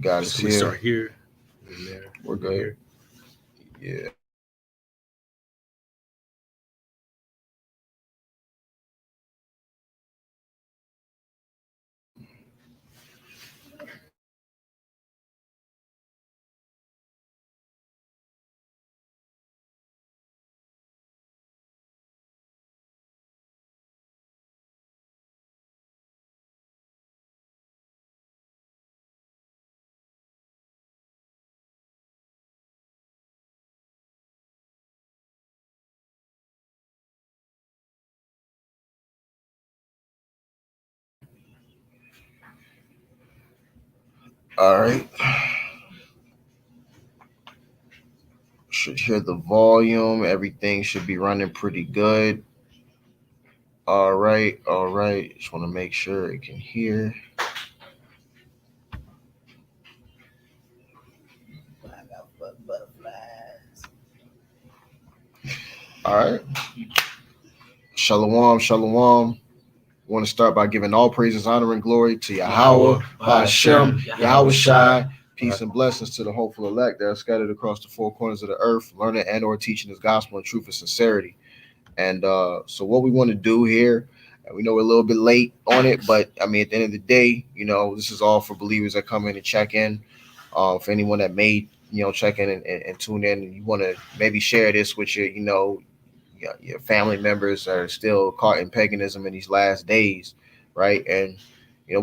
got us So we here. start here. And there. We're Go good. here. Yeah. All right. Should hear the volume. Everything should be running pretty good. All right. All right. Just want to make sure it can hear. All right. Shalom. Shalom. I want to start by giving all praises, honor, and glory to Yahweh, Hashem, Yahweh Shai. Peace and blessings to the hopeful elect that are scattered across the four corners of the earth, learning and or teaching His gospel in truth and sincerity. And so what we want to do here, we know we're a little bit late on it, but I mean, at the end of the day, this is all for believers that come in and check in. For anyone that may, check in and tune in, and you want to maybe share this with your family members are still caught in paganism in these last days, right? And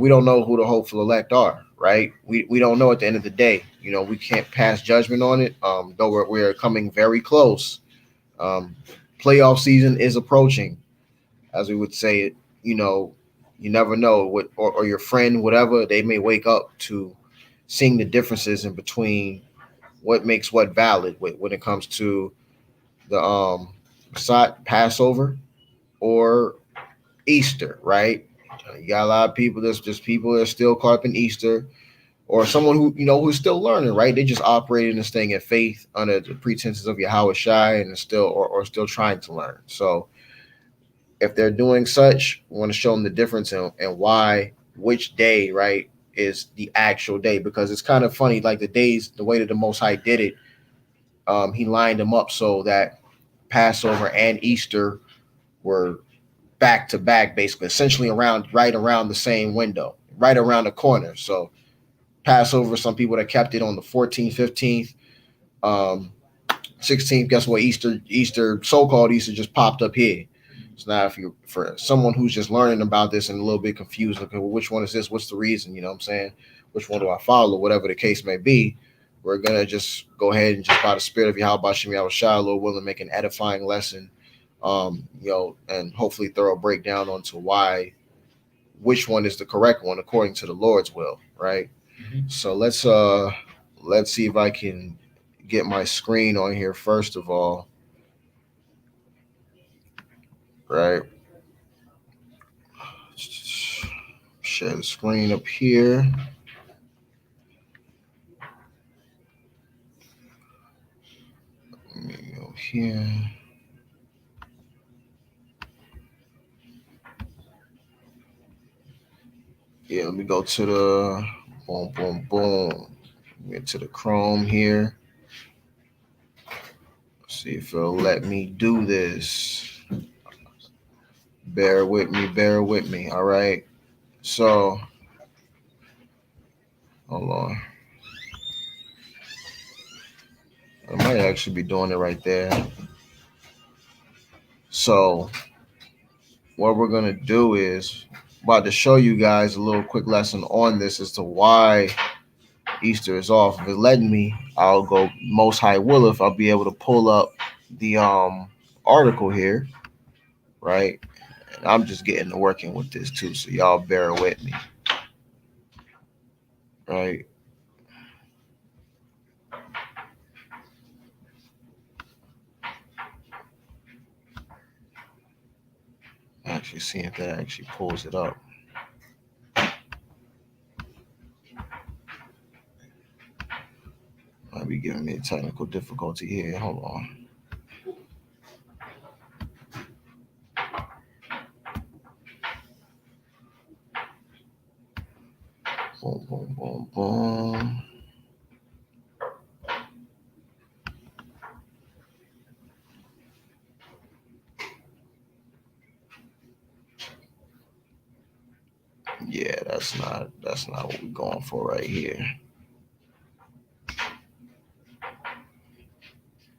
we don't know who the hopeful elect are, right? We don't know at the end of the day. We can't pass judgment on it. Though we're coming very close. Playoff season is approaching, as we would say it. You never know what or your friend, whatever, they may wake up to seeing the differences in between what makes what valid when it comes to the Passover or Easter, right? You got a lot of people. There's just people that are still caught up in Easter, or someone who's still learning, right? They just operating and staying in faith under the pretenses of Yahweh Shai and still or still trying to learn. So if they're doing such, we want to show them the difference and why which day, right, is the actual day, because it's kind of funny, like the way that the Most High did it. He lined them up so that Passover and Easter were back to back, basically, essentially right around the same window, right around the corner. So Passover, some people that kept it on the 14th, 15th, 16th. Guess what? Easter, so-called Easter, just popped up here. So now, for someone who's just learning about this and a little bit confused, okay, well, which one is this? What's the reason? You know what I'm saying? Which one do I follow? Whatever the case may be, we're gonna just go ahead and just by the spirit of Yahweh Shem Yahweh Shai, Lord willing, make an edifying lesson, and hopefully thorough breakdown onto which one is the correct one according to the Lord's will, right? Mm-hmm. So let's see if I can get my screen on here first of all, right? Share the screen up here. Let me go here. Yeah, let me go to the boom, boom, boom. Get to the Chrome here. See if it'll let me do this. Bear with me, bear with me. All right. So, hold on. I might actually be doing it right there. So, what we're going to do is about to show you guys a little quick lesson on this as to why Easter is off. If it's letting me, I'll go most high will if I'll be able to pull up the article here, right? And I'm just getting to working with this too, so y'all bear with me, right? Actually, seeing if that actually pulls it up. Might be giving me a technical difficulty here. Hold on. Boom, boom, boom, boom. Yeah, that's not what we're going for right here.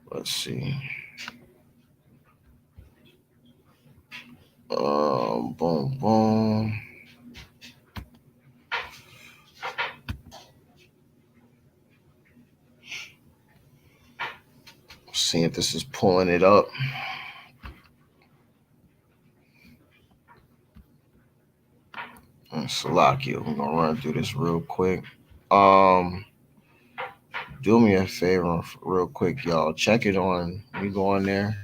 Let's see. Boom, boom. See if this is pulling it up. Salakia, we're gonna run through this real quick. Do me a favor, real quick, y'all. Check it on. We go on there.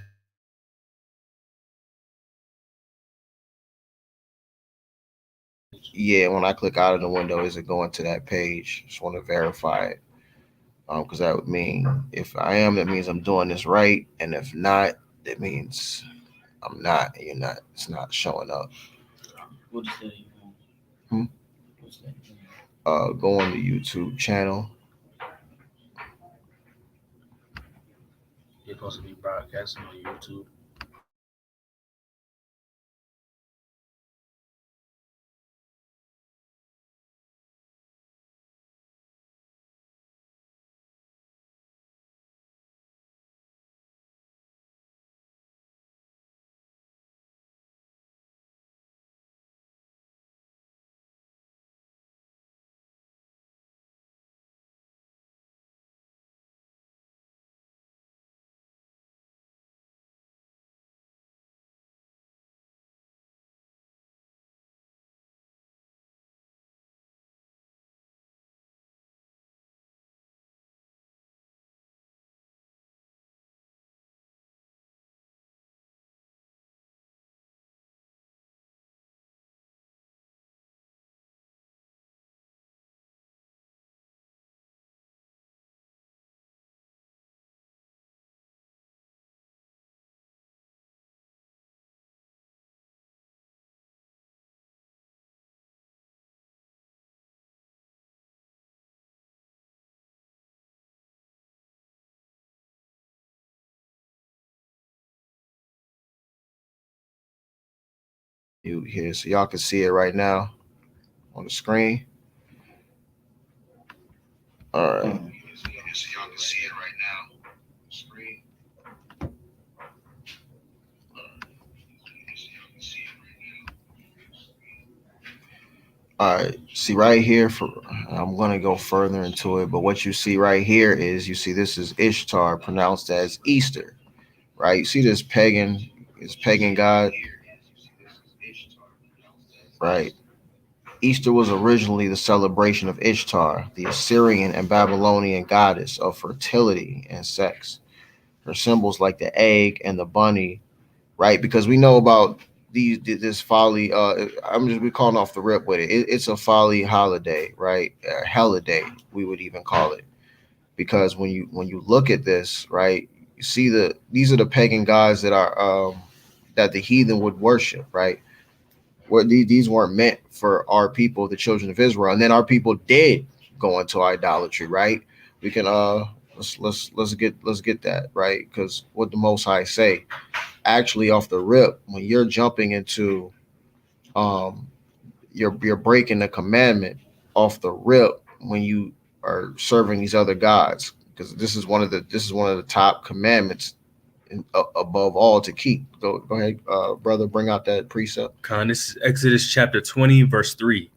Yeah, when I click out of the window, is it going to that page? Just want to verify it. Because that would mean if I am, that means I'm doing this right, and if not, that means I'm not. You're not. It's not showing up. What is that? Hmm? What's that? Go on the YouTube channel. You're supposed to be broadcasting on YouTube. You here, so y'all can see it right now on the screen. All right. So y'all can see it right now on the screen. All right, see right here. For I'm gonna go further into it, but what you see right here is you see this is Ishtar, pronounced as Easter, right? You see this pagan god, right? Easter was originally the celebration of Ishtar, the Assyrian and Babylonian goddess of fertility and sex. Her symbols like the egg and the bunny, right? Because we know about this folly. I'm just we calling off the rip with it. It's a folly holiday, right? Holiday, we would even call it, because when you look at this, right, you see these are the pagan gods that are that the heathen would worship, right? Where these weren't meant for our people, the children of Israel, and then our people did go into idolatry, right? We can let's get that right, because what the Most High say actually off the rip, when you're jumping into um you're breaking the commandment off the rip when you are serving these other gods, because this is one of the top commandments above all to keep. Go ahead, brother, bring out that precept. Con, this is Exodus chapter 20, verse 3.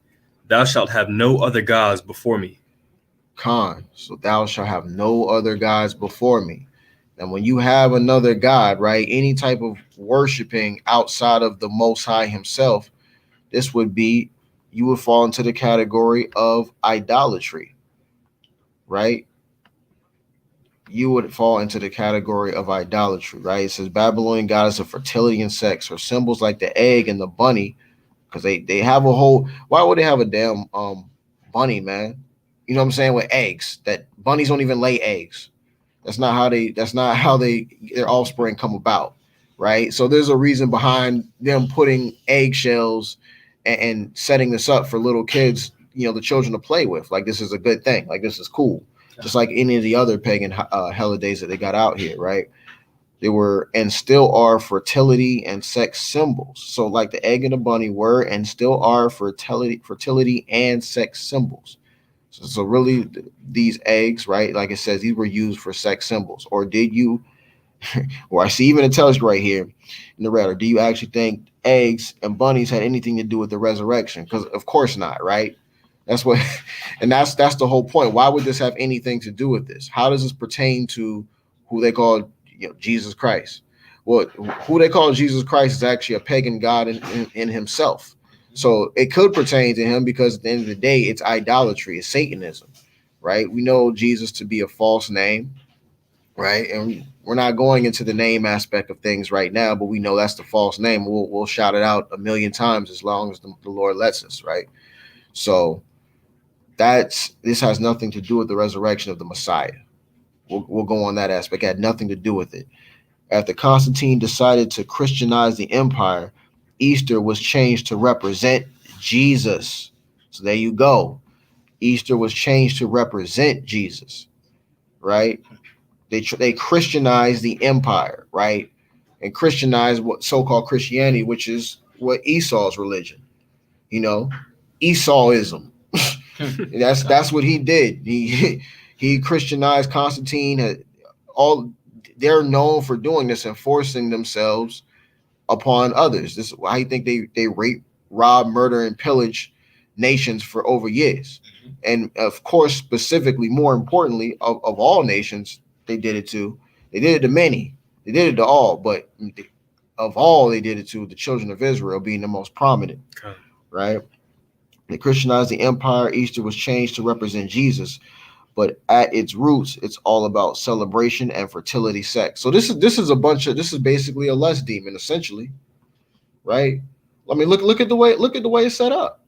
Thou shalt have no other gods before me. Khan, so thou shalt have no other gods before me. And when you have another god, right, any type of worshiping outside of the Most High himself, this would be, you would fall into the category of idolatry, right? You would fall into the category of idolatry, right? It says Babylonian goddess of fertility and sex, or symbols like the egg and the bunny, because they have a whole. Why would they have a damn bunny, man? You know what I'm saying? With eggs, that bunnies don't even lay eggs. That's not how their offspring come about, right? So there's a reason behind them putting eggshells and setting this up for little kids, the children to play with. Like, this is a good thing. Like, this is cool. Just like any of the other pagan holidays that they got out here, right? They were and still are fertility and sex symbols. So like the egg and the bunny were and still are fertility and sex symbols. So really these eggs, right? Like it says, these were used for sex symbols. Or did you, or I see even it tells you right here in the red, or do you actually think eggs and bunnies had anything to do with the resurrection? Because of course not, right? That's what, and that's the whole point. Why would this have anything to do with this? How does this pertain to who they call Jesus Christ? Well, who they call Jesus Christ is actually a pagan god in himself. So it could pertain to him because at the end of the day, it's idolatry, it's Satanism, right? We know Jesus to be a false name, right? And we're not going into the name aspect of things right now, but we know that's the false name. We'll shout it out a million times as long as the Lord lets us, right? So this has nothing to do with the resurrection of the Messiah. We'll go on that aspect. It had nothing to do with it. After Constantine decided to Christianize the empire, Easter was changed to represent Jesus. So there you go. Easter was changed to represent Jesus, right? They Christianized the empire, right? And Christianized what so-called Christianity, which is what Esau's religion, Esauism. That's what he did. He Christianized Constantine. All they're known for doing this and forcing themselves upon others. This is why I think they rape, rob, murder, and pillage nations for over years. And of course, specifically, more importantly, of all nations, they did it to. They did it to many. They did it to all, but of all, they did it to the children of Israel, being the most prominent. Okay. Right? They Christianized the empire. Easter was changed to represent Jesus, but at its roots, it's all about celebration and fertility sex. So this is basically a lust demon, essentially, right? I mean, look at the way it's set up,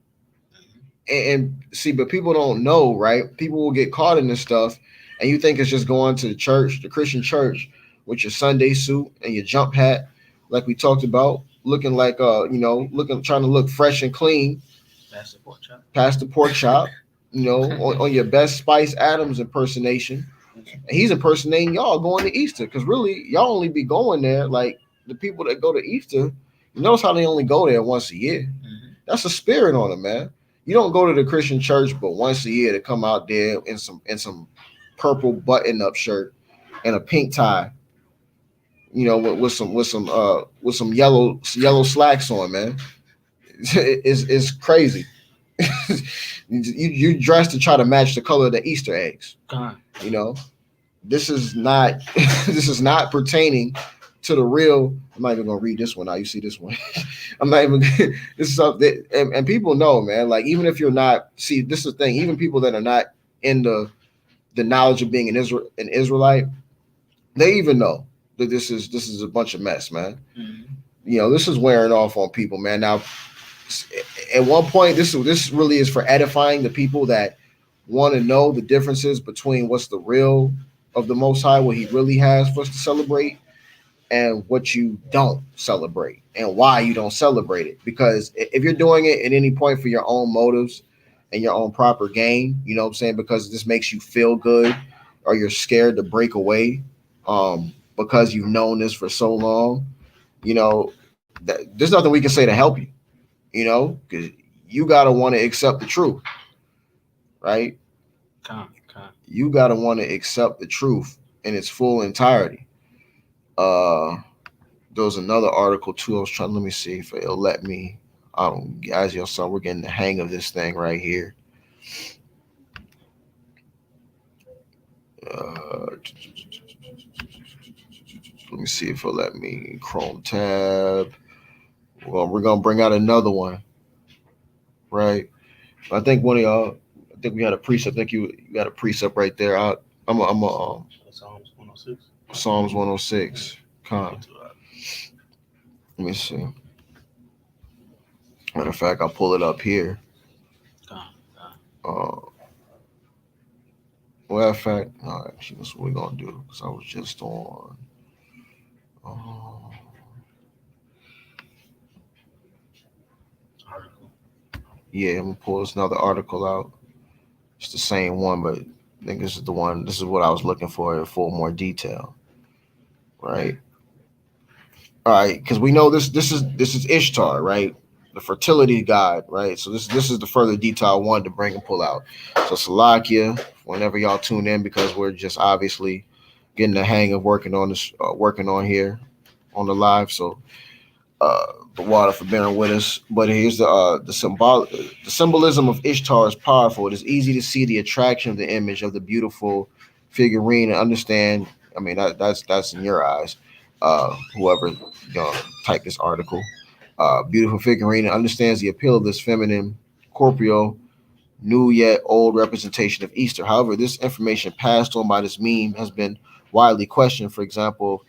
and see, but people don't know, right? People will get caught in this stuff, and you think it's just going to the church, the Christian church, with your Sunday suit and your jump hat, like we talked about, looking like trying to look fresh and clean, past the pork chop. On your best Spice Adams impersonation. And he's impersonating y'all going to Easter, because really, y'all only be going there, like the people that go to Easter, you notice how they only go there once a year. That's a spirit on them, man. You don't go to the Christian church but once a year to come out there in some purple button-up shirt and a pink tie, with some yellow slacks on, man. It's crazy. you dress to try to match the color of the Easter eggs. This is not this is not pertaining to the real. I'm not even gonna read this one. Now you see this one. I'm not even. This is something, and people know, man. Like, even if you're not, see, this is the thing. Even people that are not in the knowledge of being an Israelite, they even know that this is a bunch of mess, man. This is wearing off on people, man. Now, at one point, this really is for edifying the people that want to know the differences between what's the real of the Most High, what He really has for us to celebrate, and what you don't celebrate, and why you don't celebrate it. Because if you're doing it at any point for your own motives and your own proper gain, you know what I'm saying, because this makes you feel good, or you're scared to break away, because you've known this for so long, there's nothing we can say to help you. Because you gotta want to accept the truth, right? You gotta want to accept the truth in its full entirety. There was another article too. I was trying. Let me see if it'll let me. As y'all saw, we're getting the hang of this thing right here. Let me see if it'll let me. Chrome tab. Well, we're gonna bring out another one, right? I think one of y'all. I think we had a precept. I think you got a precept right there. I'm a Psalms 106. Psalms 106. Let me see. Matter of fact, I'll pull it up here. Well, in fact, no, actually, that's what we're gonna do, because I was just on. Yeah, I'm gonna pull this another article out. It's the same one, but I think this is the one. This is what I was looking for in full more detail, right? All right, because we know this is Ishtar, right? The fertility god, right? So this is the further detail I wanted to bring and pull out. So Salakia, whenever y'all tune in, because we're just obviously getting the hang of working on this, working on here on the live. So the water for bearing with us. But here's the symbolism of Ishtar is powerful. It is easy to see the attraction of the image of the beautiful figurine and understand. I mean, that's in your eyes. Whoever typed this article, beautiful figurine and understands the appeal of this feminine, corporeal, new yet old representation of Easter. However, this information passed on by this meme has been widely questioned. For example,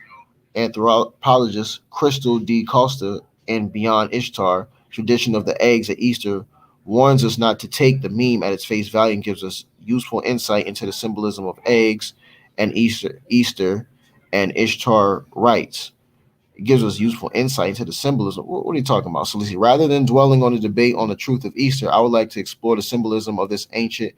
anthropologist Crystal D. Costa in Beyond Ishtar, Tradition of the Eggs at Easter, warns us not to take the meme at its face value and gives us useful insight into the symbolism of eggs and Easter and Ishtar rites. It gives us useful insight into the symbolism. What are you talking about? So, listen, rather than dwelling on the debate on the truth of Easter, I would like to explore the symbolism of this ancient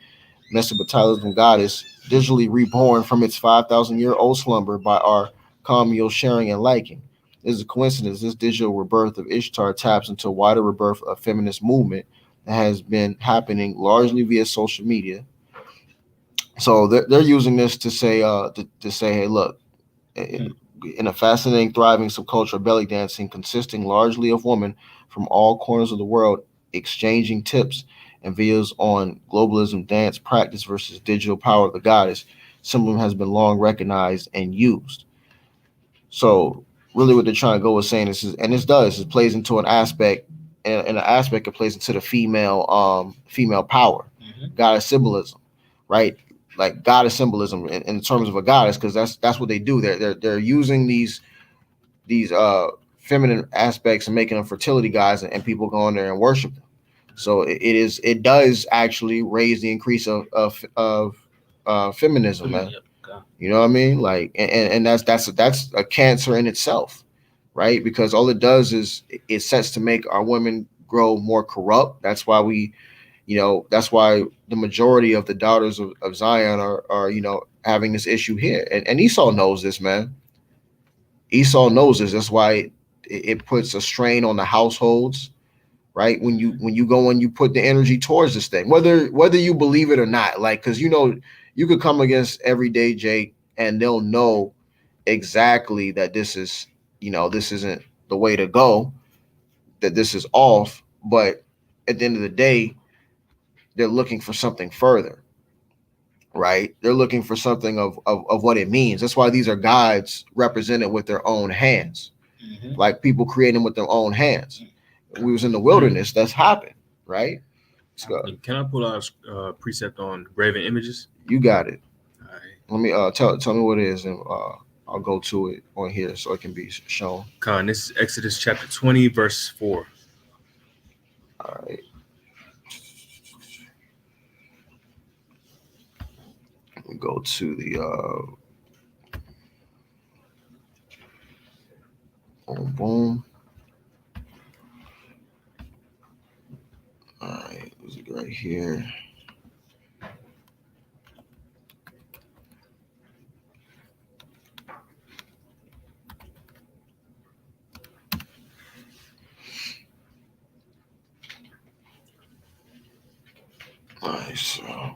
Mesopotamian goddess, digitally reborn from its 5,000-year-old slumber by our communal sharing and liking. It is a coincidence this digital rebirth of Ishtar taps into a wider rebirth of feminist movement that has been happening largely via social media. So they're using this to say, hey, look, in a fascinating, thriving subculture belly dancing consisting largely of women from all corners of the world exchanging tips and videos on globalism, dance practice versus digital power of the goddess, symbolism has been long recognized and used. So really what they're trying to go with saying and this does, it plays into an aspect, and an aspect it plays into the female power, goddess symbolism, right? Like goddess symbolism in terms of a goddess, because that's what they do. They're using these feminine aspects and making them fertility guys, and people go in there and worship them. So it does actually raise the increase of feminism, man. Yep. Okay. You know what I mean? Like, and that's a cancer in itself, right? Because all it does is it sets to make our women grow more corrupt. That's why that's why the majority of the daughters of Zion are having this issue here. And Esau knows this, man. Esau knows this. That's why it puts a strain on the households, right? When you go and you put the energy towards this thing, whether you believe it or not, like, because you could come against everyday Jake and they'll know exactly that this isn't the way to go, that this is off. But at the end of the day, they're looking for something further, right? They're looking for something of what it means. That's why these are gods represented with their own hands, like people creating with their own hands. We was in the wilderness. That's happened, right? Can I pull out a precept on graven images? You got it. All right. Let me tell me what it is, and I'll go to it on here so it can be shown. Con, this is Exodus chapter 20, verse 4. All right. We go to the boom. All right, is it right here? All right, so all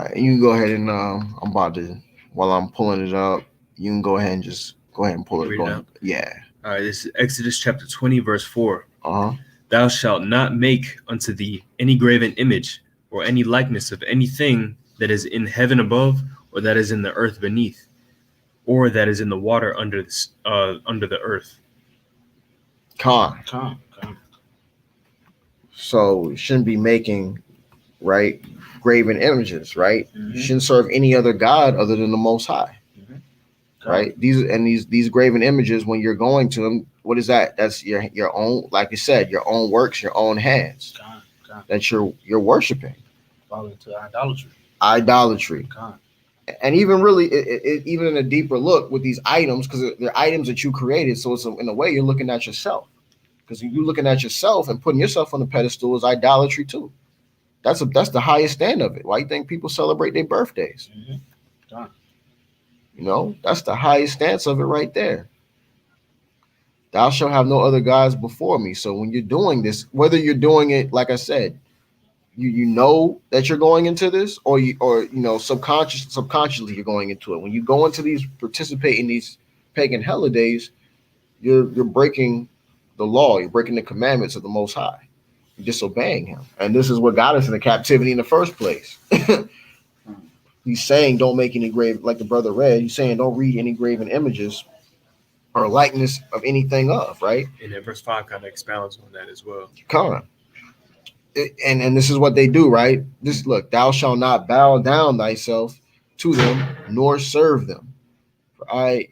right, you can go ahead and I'm about to, while I'm pulling it up, you can go ahead and just go ahead and pull it. Read it out? Yeah. All right, this is Exodus chapter 20, verse 4. Uh-huh. Thou shalt not make unto thee any graven image or any likeness of anything that is in heaven above, or that is in the earth beneath, or that is in the water under the earth. Con. So you shouldn't be making, right, graven images, right? You shouldn't serve any other god other than the Most High, right? These graven images, when you're going to them, what is that? That's your own, like you said, your own works, your own hands that you're worshiping. Falling into idolatry. Idolatry. And even really, even in a deeper look with these items, because they're items that you created, so it's in a way you're looking at yourself. Because you're looking at yourself and putting yourself on the pedestal is idolatry too. That's the highest stand of it. Why you think people celebrate their birthdays? You know, that's the highest stance of it right there. Thou shalt have no other gods before me. So when you're doing this, whether you're doing it, like I said, you know that you're going into this, or subconsciously you're going into it. When you go into these, participate in these pagan holidays, you're breaking the law. You're breaking the commandments of the Most High. You're disobeying Him, and this is what got us into captivity in the first place. He's saying, don't make any grave, like the brother read. He's saying, don't read any graven images or likeness of anything of, right? And then verse 5 kind of expounds on that as well. Come on. And this is what they do, right? This, look, thou shalt not bow down thyself to them, nor serve them. For I,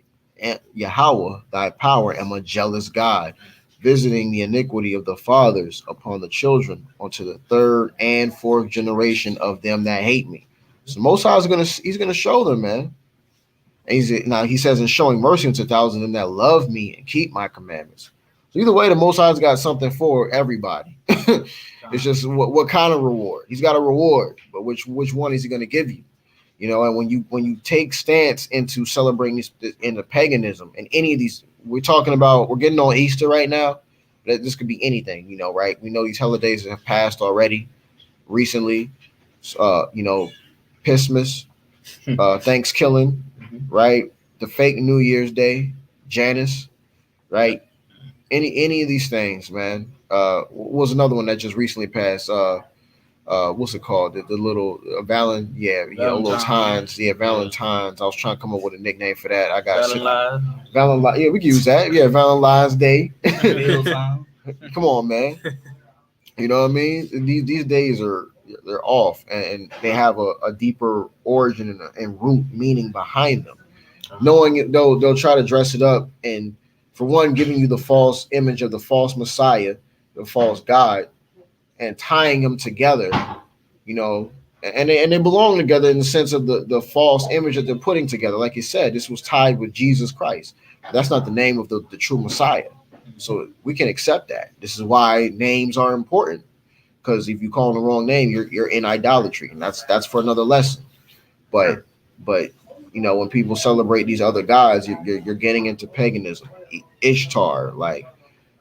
Yahweh, thy power, am a jealous God, visiting the iniquity of the fathers upon the children, unto the third and fourth generation of them that hate me. So Most High he's gonna show them, man. And now he says, in showing mercy unto thousands of them that love me and keep my commandments. So either way, the Most High's got something for everybody. It's just what kind of reward. He's got a reward, but which one is he going to give you? You know, and when you take stance into celebrating this into paganism and any of these, we're getting on Easter right now. This could be anything, you know, right? We know these holidays have passed already recently. Christmas, Thanksgiving, right? The fake New Year's Day, Janus, right? Any of these things, man. What was another one that just recently passed? What's it called? The little Valentines. Yeah, Valentines. I was trying to come up with a nickname for that. I got Valentine. Yeah, we can use that. Yeah, Valentine's Day. Come on, man. You know what I mean? These days they're off, and they have a deeper origin and root meaning behind them. Knowing it, they'll try to dress it up, and for one, giving you the false image of the false Messiah, the false God, and tying them together, you know, and they belong together in the sense of the false image that they're putting together. Like you said, this was tied with Jesus Christ. That's not the name of the true Messiah. So we can accept that. This is why names are important, because if you call them the wrong name, you're in idolatry, and that's for another lesson. But you know, when people celebrate these other gods, you're getting into paganism, Ishtar. Like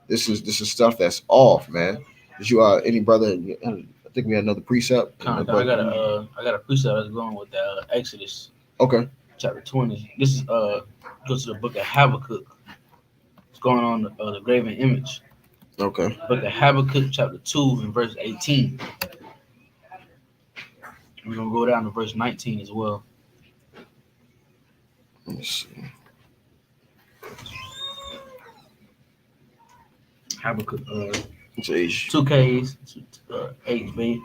this is stuff that's off, man. Did you any brother? I think we had another precept. I got a precept that's going with Exodus. Okay. Chapter 20. This is go to the book of Habakkuk. It's going on the graven image. Okay. Book of Habakkuk, chapter 2, and verse 18. We're gonna go down to verse 19 as well. Let's see. Habakkuk. It's H. 2 K's. HABAKK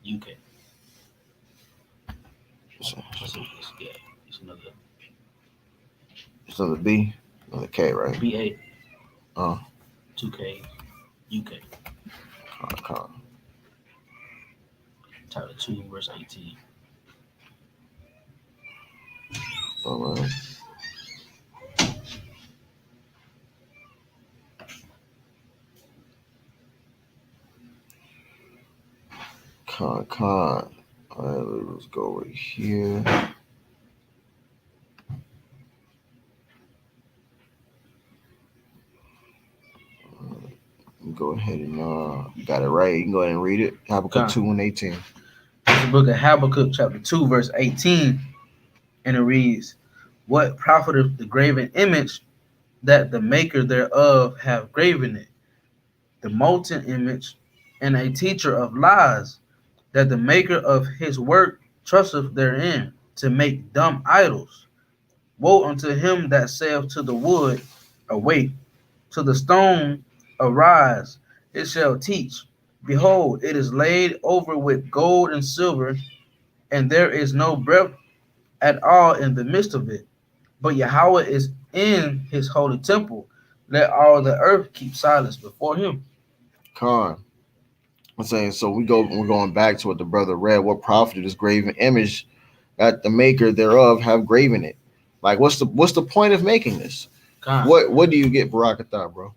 UK. It's another. It's another B, another K, right? BA. 2K UK. Chapter 2, verse 18. All right. All right, let's go right here. Go ahead and got it right. You can go ahead and read it. Habakkuk 2 and 18. It's the book of Habakkuk, chapter 2, verse 18. And it reads, "What profiteth the graven image that the maker thereof have graven it? The molten image, and a teacher of lies, that the maker of his work trusteth therein, to make dumb idols. Woe unto him that saith to the wood, Awake, to the stone, Arise, it shall teach. Behold, it is laid over with gold and silver, and there is no breath at all in the midst of it. But Yahweh is in his holy temple. Let all the earth keep silence before him." I'm saying, so we're going back to what the brother read. What profited this graven image that the maker thereof have graven it? Like, what's the point of making this? What do you get, Barakatah, bro?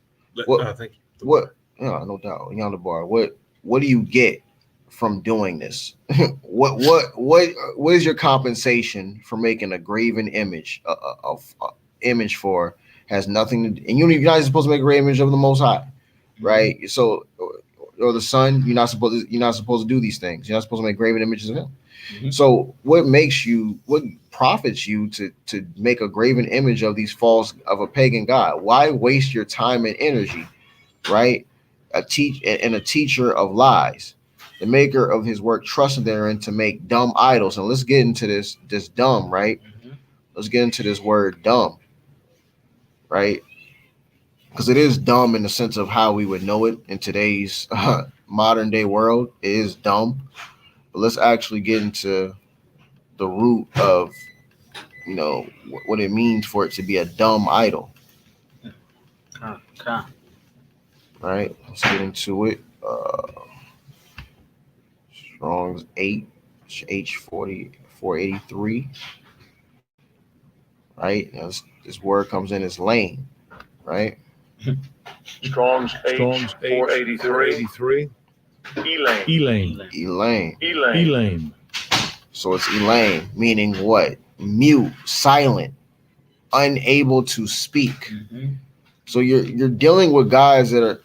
Thank you. Yeah, no doubt. Yonder bar. What do you get from doing this? What is your compensation for making a graven image of image for has nothing to, and you're not supposed to make a graven image of the Most High, right? So, or the Son, you're not supposed to do these things. You're not supposed to make graven images of Him. Mhm. So, what profits you to make a graven image of these false of a pagan god? Why waste your time and energy, right? A teacher of lies, the maker of his work, trusting therein to make dumb idols. And let's get into this dumb, right? Mhm. Let's get into this word dumb, right? Because it is dumb in the sense of how we would know it in today's modern day world. It is dumb, but let's actually get into the root of what it means for it to be a dumb idol, Okay. right? Let's get into it. Strong's 8 H40 483, right? Now this word comes in as lame, right? Strong's Strong's H 483. 483. Elaine. Elaine. Elaine. Elaine. Elaine. So it's Elaine, meaning what? Mute, silent, unable to speak. Mhm. So you're dealing with guys that are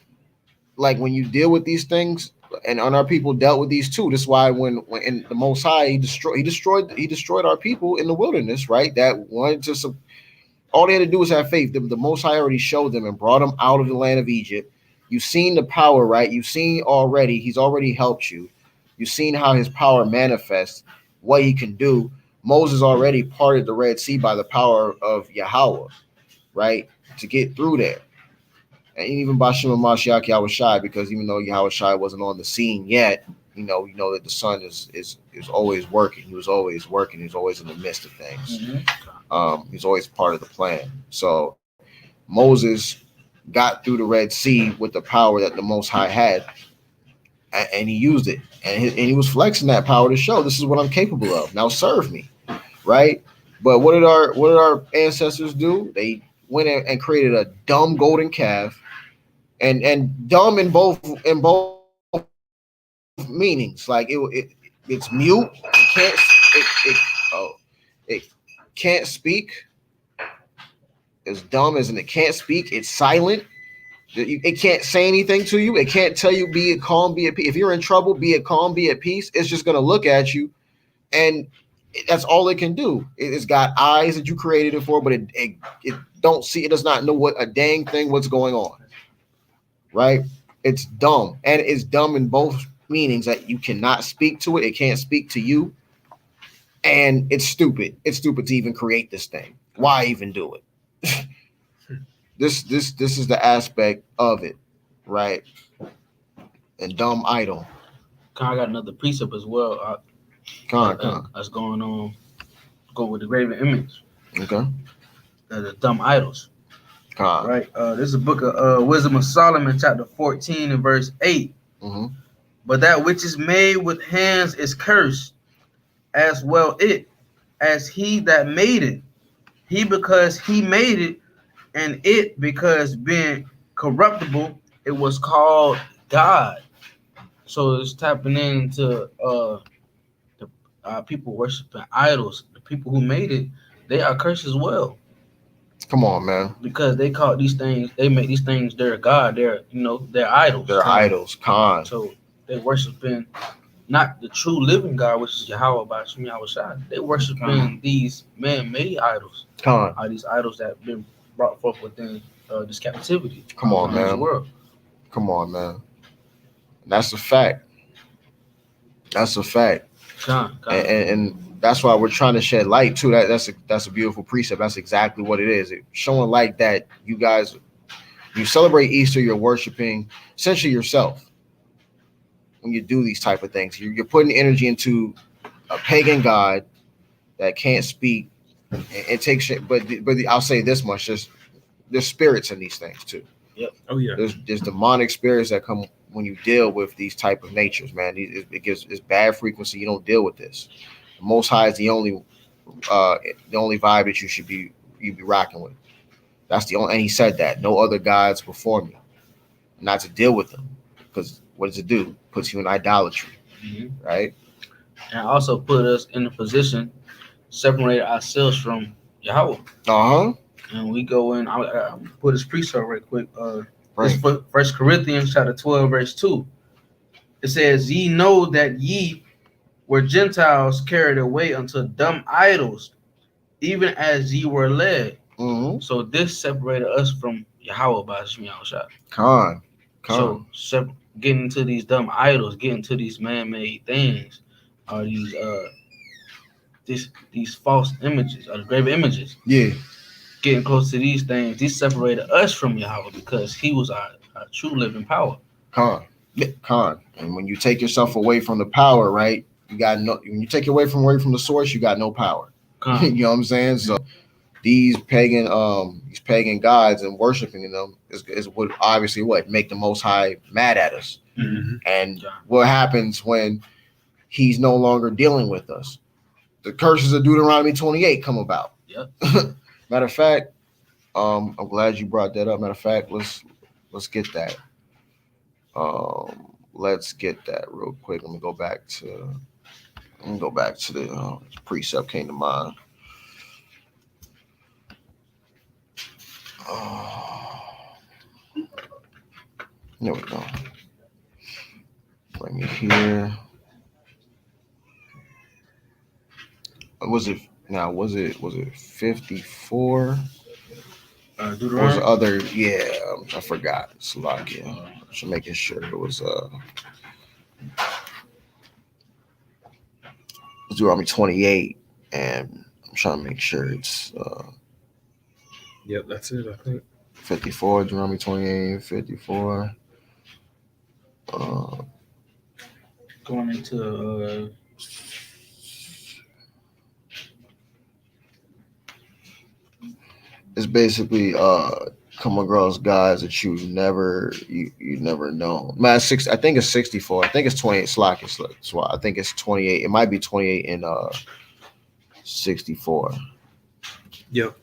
like, when you deal with these things, and on our people dealt with these too. This is why when in the Most High he destroyed our people in the wilderness, right? That wanted to all they had to do was have faith. The Most High already showed them and brought them out of the land of Egypt. You've seen the power, right? You've seen already. He's already helped you. You've seen how his power manifests, what he can do. Moses already parted the Red Sea by the power of Yahweh, right? To get through there. And even by Shema Mashiach Yahushai, because even though Yahushai wasn't on the scene yet, you know that the Son is always working. He was always working. He was always in the midst of things. Mhm. He's always part of the plan. So Moses got through the Red Sea with the power that the Most High had, and he used it, and he was flexing that power to show this is what I'm capable of. Now serve me, right? But what did our ancestors do? They went and created a dumb golden calf, and dumb in both meanings. Like it's mute. It can't. It can't speak. As dumb as in it can't speak. It's silent. It can't say anything to you. It can't tell you be it calm, be at peace. If you're in trouble, be it calm, be at peace. It's just gonna look at you, and that's all it can do. It's got eyes that you created it for, but it don't see. It does not know what a dang thing what's going on. Right? It's dumb, and it's dumb in both meanings that you cannot speak to it. It can't speak to you, and it's stupid. It's stupid to even create this thing. Why even do it? This is the aspect of it, right? And dumb idol. I got another precept as well. That's going on. Go with the graven image. Okay. The dumb idols. Con. Right. This is a book of Wisdom of Solomon, chapter 14 and verse 8. Mm-hmm. But that which is made with hands is cursed, as well it as he that made it. He because he made it, and it because being corruptible, it was called God. So it's tapping into the people worshiping idols. The people who made it, they are cursed as well. Come on, man. Because they call these things, they make these things their God, their idols. They're idols. Con. So they worshiping not the true living God, which is Yahweh by Shem Yahushua. They worshiping these man-made idols. Con. These idols that have been brought forth within this captivity. Come on, in this man. world. Come on, man. That's a fact. That's a fact. Con. And that's why we're trying to shed light too. That's a beautiful precept. That's exactly what it is. It's showing light that you guys, you celebrate Easter, you're worshiping essentially yourself. When you do these type of things, you're putting energy into a pagan god that can't speak. It takes shit, but I'll say this much: there's spirits in these things too. Yep. Oh yeah. There's demonic spirits that come when you deal with these type of natures, man. It's bad frequency. You don't deal with this. The Most High is the only vibe that you be rocking with. That's the only, and he said that no other gods before me. not to deal with them, because what does it do? Puts you in idolatry, right? And also put us in a position, separate ourselves from Yahweh. Uh-huh. And we go in. I put his precept right quick. Right. It's 1 Corinthians chapter 12, verse 2. It says, "Ye know that ye were Gentiles carried away unto dumb idols, even as ye were led." Mm-hmm. So this separated us from Yahweh by Shemi Yahushua. Con. So getting into these dumb idols, getting to these man-made things, or these false images, or graven images. Yeah. Getting close to these things, these separated us from Yahweh because He was our true living power. Con. And when you take yourself away from the power, right? You got no. When you take away from the source, you got no power. You know what I'm saying? So these pagan gods and worshiping them is what obviously make the Most High mad at us. Mm-hmm. And what happens when He's no longer dealing with us? The curses of Deuteronomy 28 come about. Yep. Matter of fact, I'm glad you brought that up. Matter of fact, let's get that. Let's get that real quick. Let me go back to the precept came to mind. There we go. Bring it here. Was it 54? Or was Deuteronomy. the other? Yeah, I forgot. Slovakia. Just making sure it was Deuteronomy 28, and I'm trying to make sure it's Yep, that's it, I think. 54, Deuteronomy 28, 54. Going into it's basically come across guys that you never know. Man, I think it's 64. I think it's 28. Slack. So I think it's 28. It might be 28 in 64. Yep.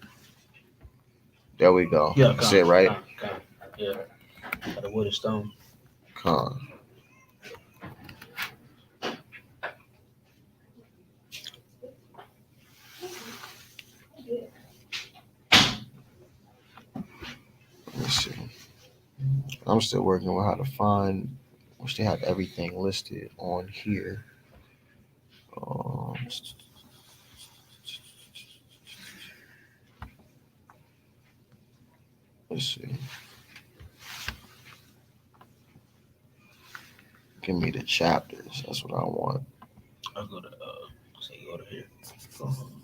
There we go. yeah, That's it, right? Yeah, the wood and stone. Con. Let me see. I'm still working on how to find. Wish they had everything listed on here. Let's see. Give me the chapters. That's what I want. I'll go to go to here.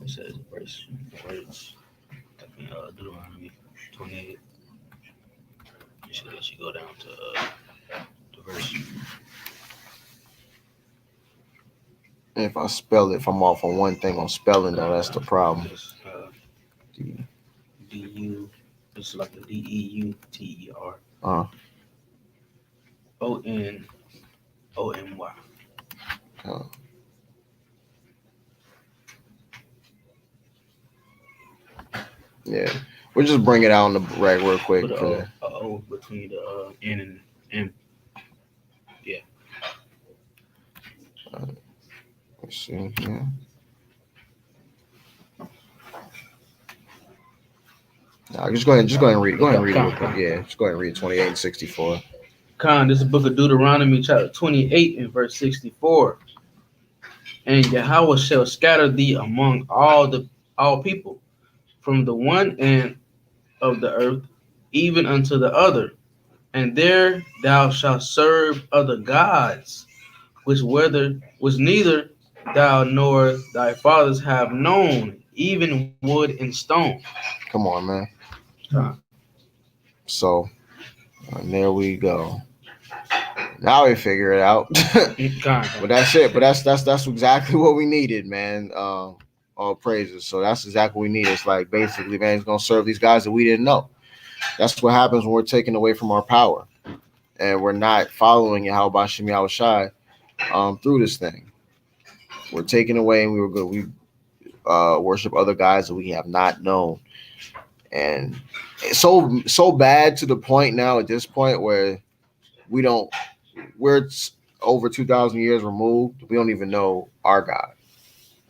It says verse. Deuteronomy 28. You should go down to the verse. If I spell it, if I'm off on one thing on spelling, though, that's the problem. D-U. It's like a D-E-U-T-E-R. O-N-O-M-Y. Yeah, we'll just bring it out on the rag real quick. Put a O between the N and M. Yeah. Let's see. Yeah. No, just go ahead and read. Go ahead and read it real quick. Yeah, just go ahead and read 28 and 64. This is the book of Deuteronomy, chapter 28 and verse 64. And Yahweh shall scatter thee among all people, from the one end of the earth even unto the other, and there thou shalt serve other gods, which neither thou nor thy fathers have known, even wood and stone. Come on, man. So, there we go. Now we figure it out. But that's it. But that's exactly what we needed, man. All praises. So that's exactly what we need. It's like basically, man, he's gonna serve these guys that we didn't know. That's what happens when we're taken away from our power, and we're not following Yahweh Shem Yahushai through this thing. We're taken away, and we worship other guys that we have not known, and it's so bad to the point now at this point where we're over 2,000 years removed. We don't even know our God.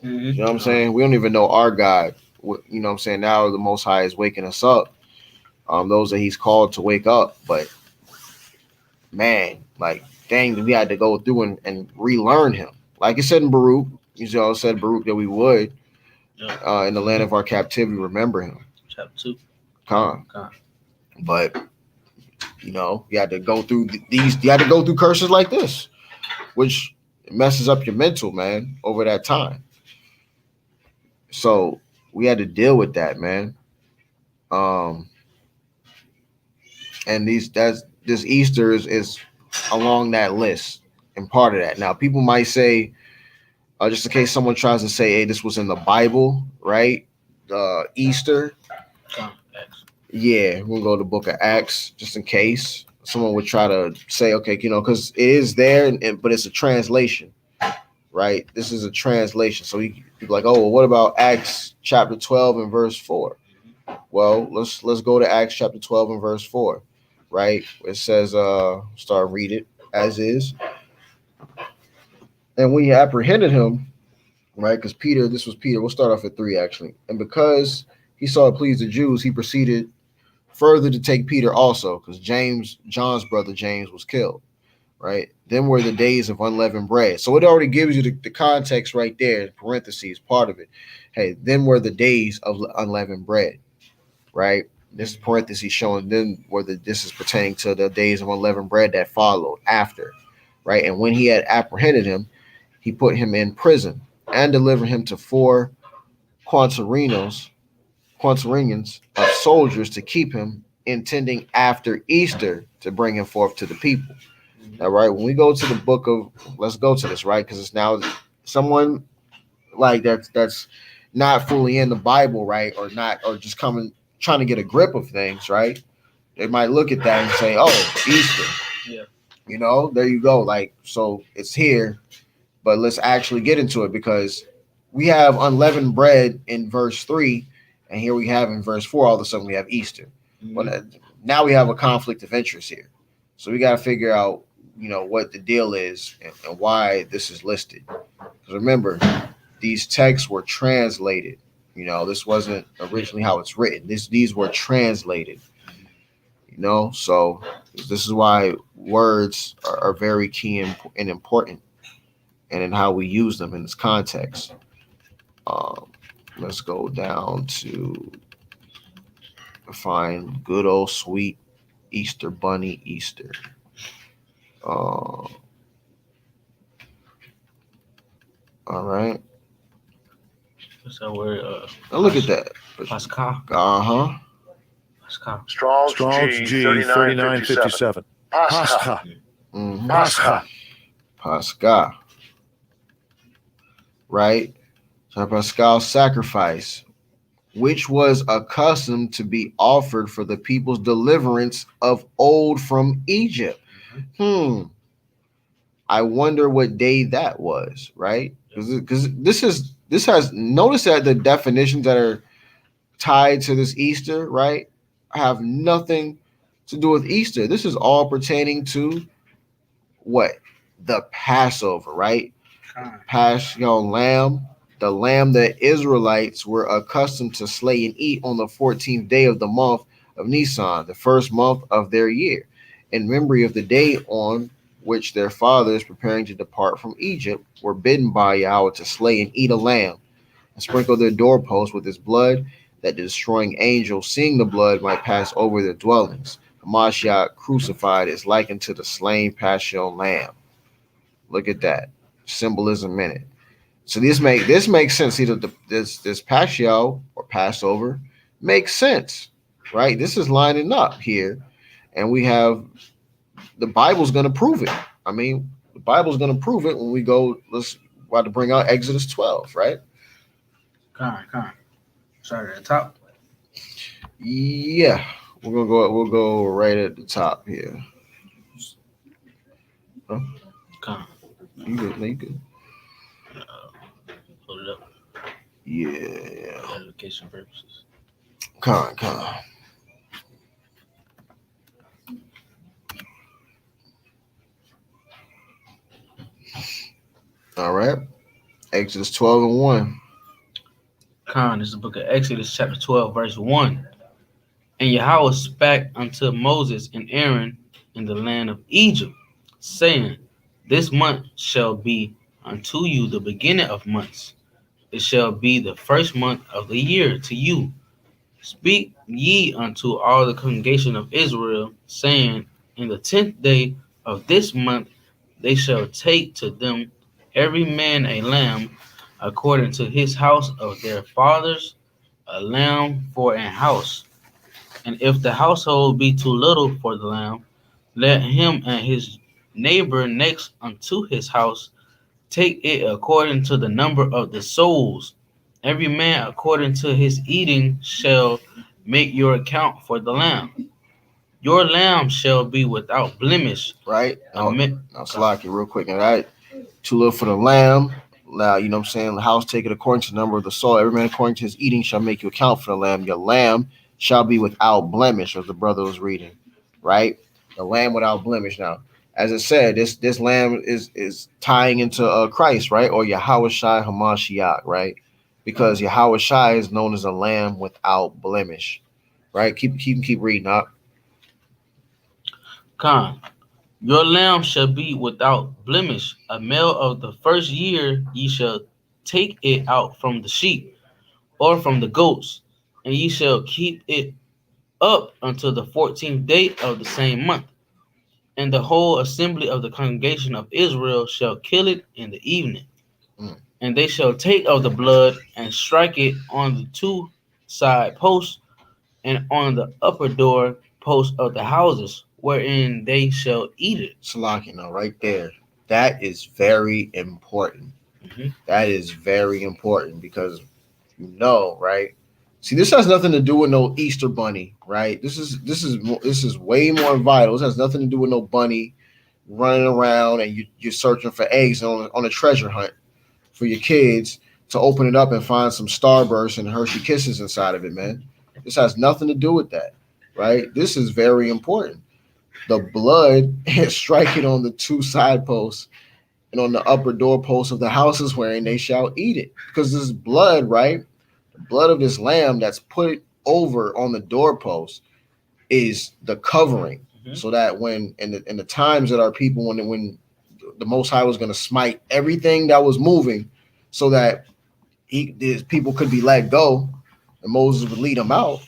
You know what I'm saying? We don't even know our God. You know what I'm saying? Now the Most High is waking us up. Those that He's called to wake up. But man, like, dang, we had to go through and relearn Him. Like it said in Baruch, you know, said Baruch that we would in the land of our captivity remember Him. Chapter 2. Con. But you know, you had to go through these. You had to go through curses like this, which messes up your mental, man, over that time. So we had to deal with that, man. And this Easter is along that list and part of that. Now, people might say, just in case someone tries to say, "Hey, this was in the Bible," right? Easter. Yeah, we'll go to the Book of Acts just in case someone would try to say, okay, you know, because it is there, but it's a translation, right? This is a translation. So people like, oh, well, what about Acts chapter 12 and verse 4? Well, let's go to Acts chapter 12 and verse 4, right? It says, start read it as is. And when he apprehended him, right? Because this was Peter. We'll start off at 3 actually. And because he saw it pleased the Jews, he proceeded further to take Peter also, because John's brother James was killed, right? Then were the days of unleavened bread. So it already gives you the context right there, parentheses, part of it. Hey, then were the days of unleavened bread, right? This parentheses showing this is pertaining to the days of unleavened bread that followed after, right? And when he had apprehended him, he put him in prison and delivered him to 4 quaternions of soldiers to keep him, intending after Easter to bring him forth to the people. All right, when we go to the book of, let's go to this, right? Because it's now someone like that's not fully in the Bible, right? Or just trying to get a grip of things, right? They might look at that and say, oh, Easter. Yeah. You know, there you go. Like, so it's here, but let's actually get into it because we have unleavened bread in verse 3. And here we have in verse 4, all of a sudden we have Easter. Well, now we have a conflict of interest here. So we got to figure out, you know, what the deal is and why this is listed. Because remember, these texts were translated. You know, this wasn't originally how it's written. These were translated. You know, so this is why words are very key and important, and in how we use them in this context. Let's go down to find good old sweet Easter bunny Easter. All right. So we're Now look at that. Pascal. Uh-huh. Pascal. Strong's G 3957. Pascha. Mm-hmm. Pascha. Pascal. Right? So Pascal's sacrifice, which was accustomed to be offered for the people's deliverance of old from Egypt. I wonder what day that was, right? Because this has notice that the definitions that are tied to this Easter, right, have nothing to do with Easter. This is all pertaining to what? The Passover, right? Lamb, the lamb that Israelites were accustomed to slay and eat on the 14th day of the month of Nisan, the first month of their year, in memory of the day on which their fathers, preparing to depart from Egypt, were bidden by Yahweh to slay and eat a lamb and sprinkle their doorposts with its blood, that the destroying angel, seeing the blood, might pass over their dwellings. Hamashiach crucified is likened to the slain Paschal lamb. Look at that symbolism in it. So this makes sense. See, this Paschal or Passover makes sense, right? This is lining up here, and we have the Bible's going to prove it. I mean, the Bible's going to prove it when we go. We're about to bring out Exodus 12, right? Con. Start at the top. Yeah, we'll go right at the top here. Huh? Con. You good? No, you good? Hold it up. Yeah. For edification purposes. Con. All right. Exodus 12 and 1. This is the book of Exodus, chapter 12, verse 1. And Yahweh spake unto Moses and Aaron in the land of Egypt, saying, This month shall be unto you the beginning of months. It shall be the first month of the year to you. Speak ye unto all the congregation of Israel, saying, In the 10th day of this month they shall take to them every man a lamb according to his house of their fathers, a lamb for an house. And if the household be too little for the lamb, let him and his neighbor next unto his house take it according to the number of the souls. Every man according to his eating shall make your account for the lamb. Your lamb shall be without blemish. Right? Now, Amen. Salaki, real quick. All right. Too little for the lamb. Now, you know what I'm saying? The house take it according to the number of the soul. Every man according to his eating shall make you account for the lamb. Your lamb shall be without blemish, as the brother was reading. Right? The lamb without blemish. Now, as it said, this lamb is tying into Christ, right? Or Yahweh Shai Hamashiach, right? Because Yahweh Shai is known as a lamb without blemish. Right? Keep reading up. Your lamb shall be without blemish. A male of the first year ye shall take it out from the sheep or from the goats, and ye shall keep it up until the 14th day of the same month. And the whole assembly of the congregation of Israel shall kill it in the evening. And they shall take of the blood and strike it on the two side posts and on the upper door post of the houses, wherein they shall eat it. Salaki, now right there. That is very important. That is very important because right? See, this has nothing to do with no Easter bunny, right? This is way more vital. This has nothing to do with no bunny running around and you're searching for eggs on a treasure hunt for your kids to open it up and find some Starburst and Hershey Kisses inside of it, man. This has nothing to do with that, right? This is very important. The blood is striking on the two side posts and on the upper doorposts of the houses wherein they shall eat it. Because this blood, right? The blood of this lamb that's put over on the doorpost is the covering. So that when in the times that our people when the Most High was going to smite everything that was moving, so that his people could be let go, and Moses would lead them out,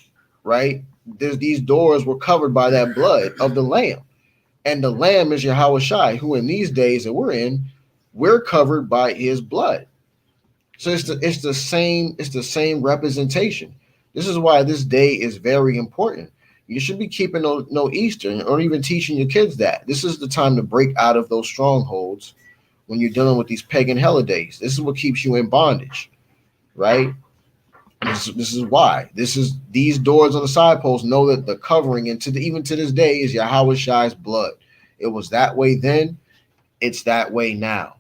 right? These doors were covered by that blood of the lamb, and the lamb is Yahweh Shai, who in these days that we're in, we're covered by his blood. So it's the same representation. This is why this day is very important. You should be keeping no Easter or even teaching your kids that. This is the time to break out of those strongholds when you're dealing with these pagan holidays. This is what keeps you in bondage, right? This is why. These doors on the side posts know that the covering even to this day is Yahweh Shai's blood. It was that way then. It's that way now.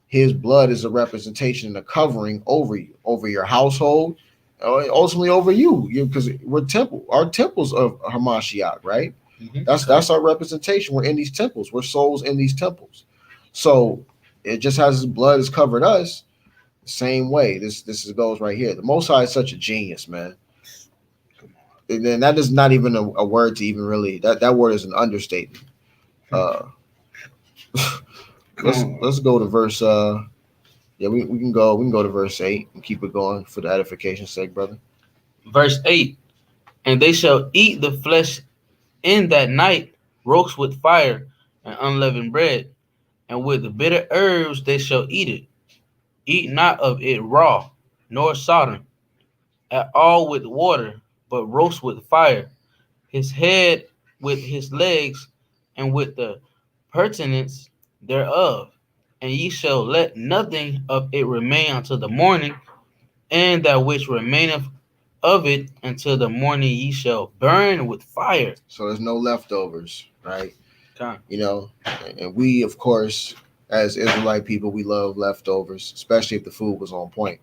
His blood is a representation and a covering over you, over your household, ultimately over you, because we're our temples of Hamashiach, right? That's our representation. We're in these temples. We're souls in these temples. So it just has his blood has covered us. The same way. This goes right here. The Most High is such a genius, man. And then that is not even a word to even really. That word is an understatement. Let's go to verse. We can go to verse 8 and keep it going for the edification's sake, brother. Verse 8. And they shall eat the flesh in that night, roast with fire and unleavened bread, and with the bitter herbs they shall eat it. Eat not of it raw, nor sodden, at all with water, but roast with fire, his head with his legs, and with the pertinence thereof. And ye shall let nothing of it remain until the morning, and that which remaineth of it until the morning ye shall burn with fire. So there's no leftovers, right? Okay. And we, of course, as Israelite people, we love leftovers, especially if the food was on point,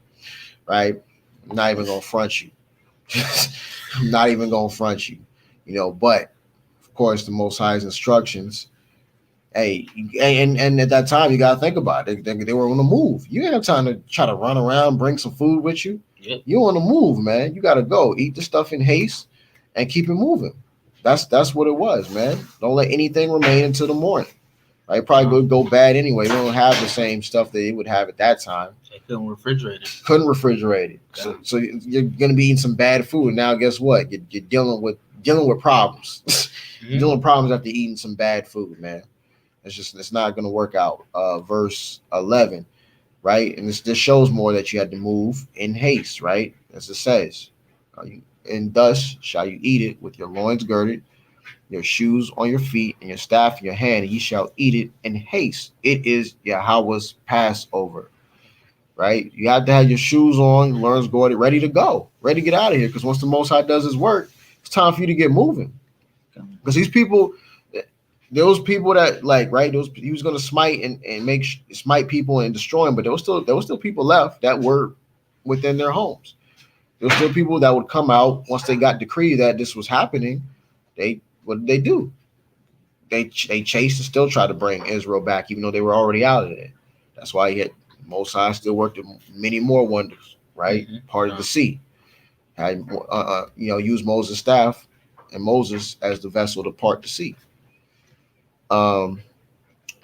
right? I'm not even gonna front you. I'm not even gonna front you, but of course, the Most High's instructions Hey, and at that time, you gotta think about it. They were on the move. You ain't have time to try to run around, bring some food with you. Yep. You on the move, man. You gotta go eat the stuff in haste and keep it moving. That's what it was, man. Don't let anything remain until the morning. Right? Probably would go bad anyway. We don't have the same stuff that they would have at that time. They couldn't refrigerate it. Couldn't refrigerate it. So you're gonna be eating some bad food. Now guess what? You're dealing with problems. You're dealing with problems after eating some bad food, man. It's not going to work out. Verse 11, right? And this shows more that you had to move in haste, right? As it says, and thus shall you eat it with your loins girded, your shoes on your feet, and your staff in your hand, and ye shall eat it in haste. It is Yahweh's Passover, right? You have to have your shoes on, loins girded, ready to go, ready to get out of here. Because once the Most High does His work, it's time for you to get moving. Because these people, those people that right, he was going to smite and smite people and destroy them, but there was still people left that were within their homes. There were still people that would come out once they got decree that this was happening. What did they do? They chased and still tried to bring Israel back, even though they were already out of there. That's why Mosai still worked many more wonders, right? Part of the sea. Had used Moses' staff and Moses as the vessel to part the sea.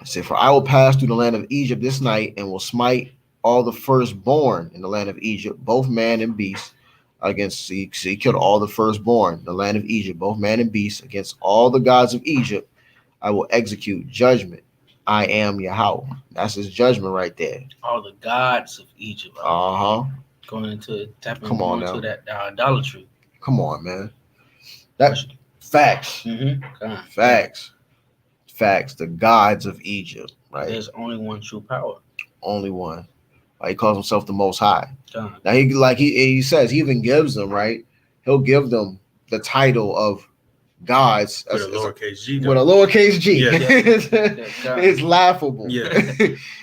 Say, for I will pass through the land of Egypt this night and will smite all the firstborn in the land of Egypt, both man and beast, against sea. So he killed all the firstborn, the land of Egypt, both man and beast, against all the gods of Egypt. I will execute judgment. I am Yahweh. That's his judgment right there. All the gods of Egypt. Going into tapping into that idolatry. Come on, man. That's facts. Facts. The gods of Egypt, right? There's only one true power. Only one. He calls himself the Most High. Now he says, he even gives them, right? He'll give them the title of gods with a lowercase g. With a lowercase g. Yeah. It's laughable. Yeah.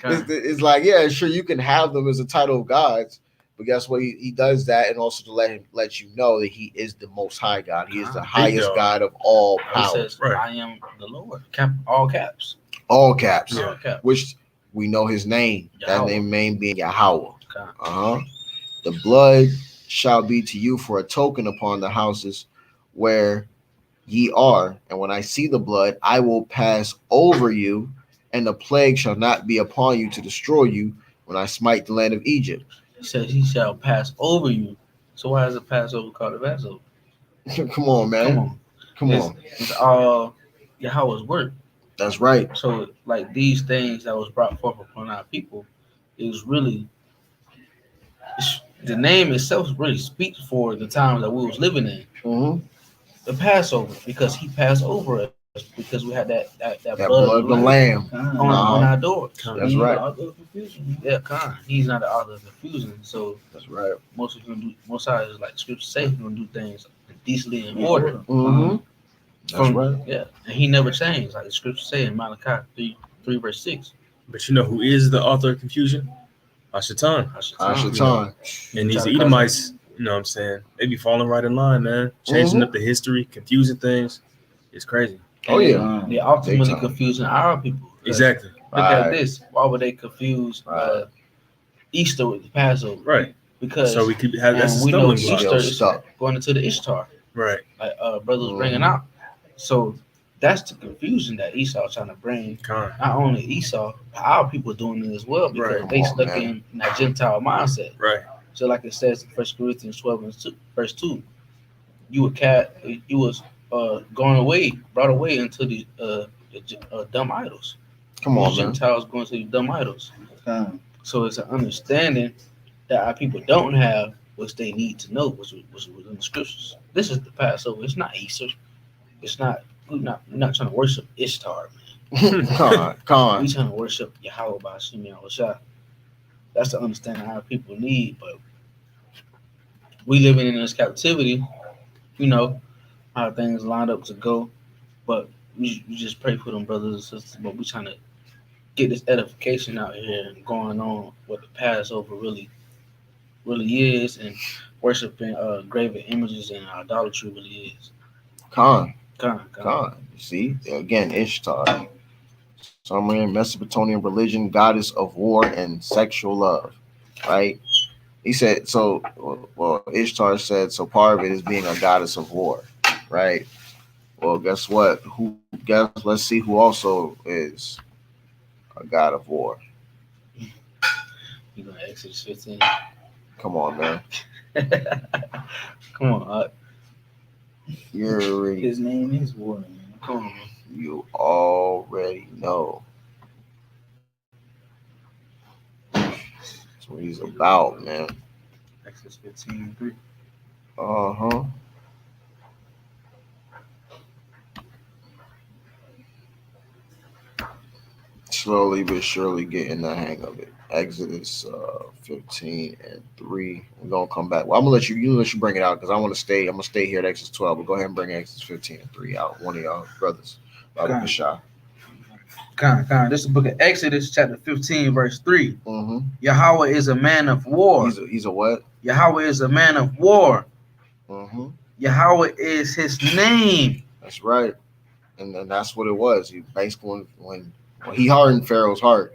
It's like, yeah, sure, you can have them as a title of gods, but guess what? He does that, and also to let you know that he is the Most High God. He is the highest God of all powers. He says, right. I am the Lord. All caps. All caps. Yeah. All caps. Which we know his name. Yahweh. That name being Yahweh. The blood shall be to you for a token upon the houses where ye are, and when I see the blood, I will pass over you, and the plague shall not be upon you to destroy you when I smite the land of Egypt. He says he shall pass over you. So why is the Passover called a Passover? Come on, man. Come on. It's all Yahweh's work. That's right. So like these things that was brought forth upon our people, it was really the name itself really speaks for the times that we was living in. The Passover, because he passed over us, because we had that blood of the lamb on our doors. That's right. Yeah, he's not the author of confusion. So that's right. Most times, like Scripture say, he's gonna do things decently in order. That's right. Yeah, and he never changed, like the Scripture say in Malachi 3 verse 6. But you know who is the author of confusion? Ashatan. And these Edomites, you know what I'm saying? They be falling right in line, man. Changing up the history, confusing things. It's crazy. Oh, yeah. They're ultimately confusing our people. Exactly. Look at this. Why would they confuse Easter with the Passover? Right. Because so we could have that we know stumbling Easter is going into the Ishtar. Right. Like brothers bringing out. So that's the confusion that Esau trying to bring. Not only Esau, but our people doing it as well, because they stuck in that Gentile mindset. Right. So like it says in 1 Corinthians 12 and verse 2, you was brought away into the dumb idols. Come on, Gentiles man. going to the dumb idols. So it's an understanding that our people don't have, which they need to know, which was in the Scriptures. This is the Passover. It's not Easter. It's not. We're not trying to worship Ishtar, man. We're trying to worship Yahweh by Hashem Yahushua. That's the understanding our people need, but we living in this captivity. You know how things lined up to go, but we just pray for them brothers and sisters. But we trying to get this edification out here and going on what the Passover really is, and worshiping graven images and idolatry really is. Con. You see, again, Ishtar. Sumerian, Mesopotamian religion, goddess of war and sexual love, right? He said, so, well, Ishtar said, so part of it is being a goddess of war, right? Well, guess what? Let's see who also is a god of war. You going to Exodus 15? Come on, man. Come on. You already, His name is War, man. Come on, man. you already know. That's what he's about, man. Exodus 15:3. Uh-huh. Slowly but surely getting the hang of it. Exodus 15:3. We're gonna come back. Well, I'm gonna let you bring it out because I'm gonna stay here at Exodus 12, but go ahead and bring Exodus 15:3 out. One of y'all brothers. Okay. Shah. This is the book of Exodus, chapter 15, verse 3. Mm-hmm. Yahweh is a man of war. He's a what? Yahweh is a man of war. Mm-hmm. Yahweh is his name. That's right. And then that's what it was. He basically when he hardened Pharaoh's heart.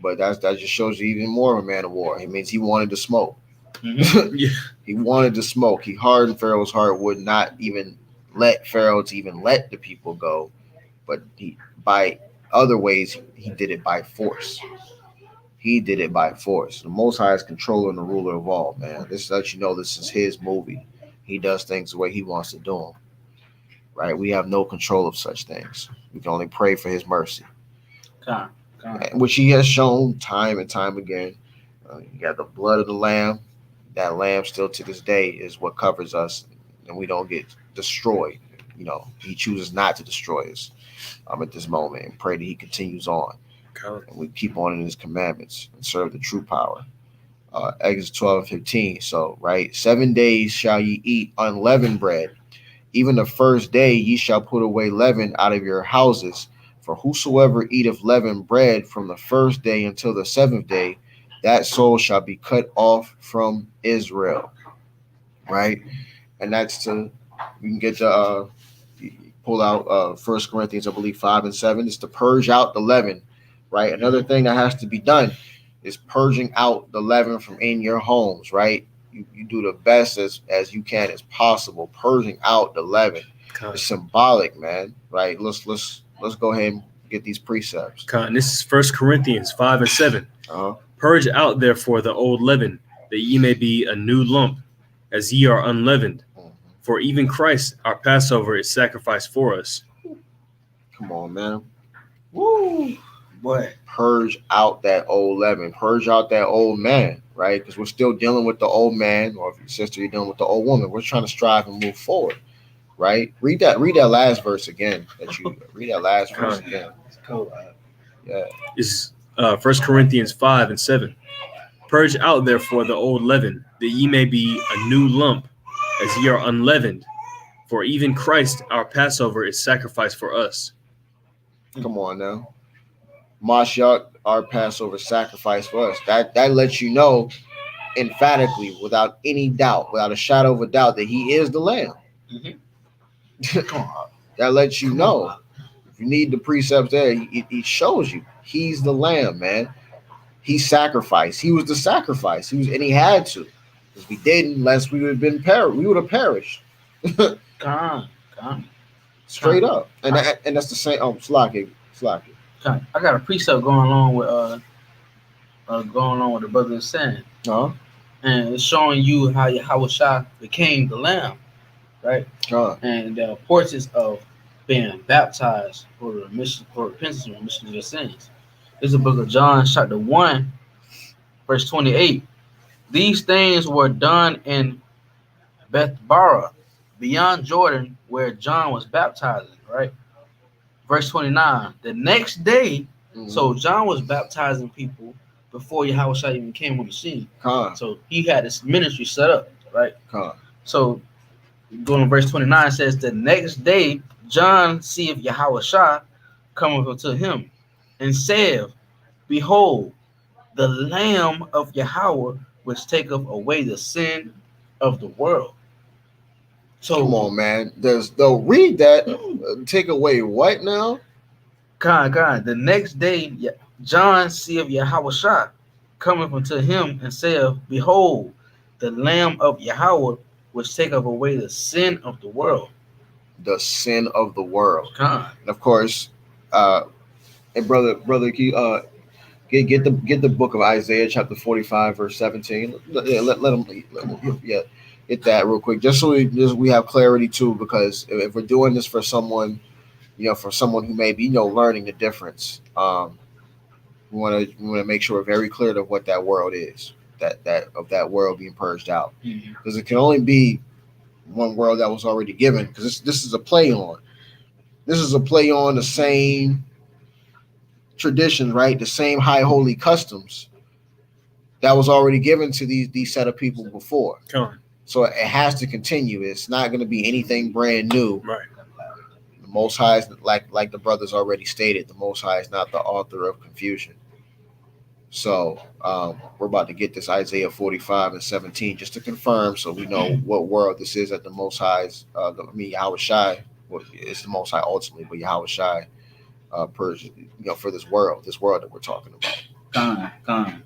But that just shows you even more of a man of war. It means he wanted to smoke. Mm-hmm. Yeah. He wanted to smoke. He hardened Pharaoh's heart, would not even let Pharaoh to even let the people go. But by other ways, he did it by force. He did it by force. The Most High is controller and the ruler of all, man. This lets you know this is his movie. He does things the way he wants to do them. Right? We have no control of such things. We can only pray for his mercy. Which he has shown time and time again. You got the blood of the lamb. That lamb still to this day is what covers us, and we don't get destroyed. You know, he chooses not to destroy us at this moment, and pray that he continues on. And we keep on in his commandments and serve the true power. Exodus 12:15. So, right, 7 days shall ye eat unleavened bread. Even the first day ye shall put away leaven out of your houses. For whosoever eateth leavened bread from the first day until the seventh day, that soul shall be cut off from Israel. Right? And that's you can get to pull out 1 Corinthians, I believe, 5 and 7. It's to purge out the leaven. Right? Another thing that has to be done is purging out the leaven from in your homes. Right? You do the best as you can as possible, purging out the leaven. It's symbolic, man. Right? Let's go ahead and get these precepts. And this is 1 Corinthians 5 and 7. Uh-huh. Purge out therefore the old leaven, that ye may be a new lump, as ye are unleavened. For even Christ, our Passover, is sacrificed for us. Come on, man. Woo! Boy. Purge out that old leaven. Purge out that old man, right? Because we're still dealing with the old man, or if your sister, you're dealing with the old woman. We're trying to strive and move forward, right? Read that last verse again. Read that last verse again. It's cool. Yeah. Is 1 Corinthians 5 and 7. Purge out therefore the old leaven, that ye may be a new lump, as ye are unleavened. For even Christ, our Passover, is sacrificed for us. Come on now. Mashiach, our Passover sacrifice for us. That lets you know emphatically, without any doubt, without a shadow of a doubt, that he is the Lamb. Come on. That lets you know. If you need the precepts there, he shows you. He's the Lamb, man. He sacrificed. He was the sacrifice. And he had to. If we didn't, unless we would have been we would have perished. Come on. Straight up. And that's the same. Slack. I got a precept going along with the brother is saying. Uh-huh. And it's showing you how Yahushua became the Lamb, right? And the importance of being baptized for repentance and remission of your sins. This is the book of John, chapter 1, verse 28. These things were done in Bethbara, beyond Jordan, where John was baptizing, right? Verse 29. The next day, so John was baptizing people before Yahushua even came on the scene. So he had this ministry set up, right? So going to verse 29 says, the next day John seeth Yahushua coming unto him, and saith, behold, the Lamb of Yahweh, which taketh away the sin of the world. So come on, man. They'll read that. Take away what now? God. The next day, John seeth Yahweh cometh unto him and saith, Behold, the Lamb of Yahweh, which taketh away the sin of the world. The sin of the world. God. And of course, hey brother, can you, get the book of Isaiah chapter 45 verse 17. Let him get that real quick, just so we have clarity too, because if we're doing this for someone, for someone who may be learning the difference, we want to make sure we're very clear of what that world is, that world being purged out, because it can only be one world that was already given, because this is a play on the same traditions, right? The same high holy customs that was already given to these set of people before. So it has to continue. It's not going to be anything brand new. Right. The Most High is, like the brothers already stated, the Most High is not the author of confusion. So we're about to get this Isaiah 45 and 17 just to confirm, so we know what world this is that the Most High's, Yahweh Shai, well, it's the Most High ultimately, but Yahweh Shai purge, for this world that we're talking about. Con.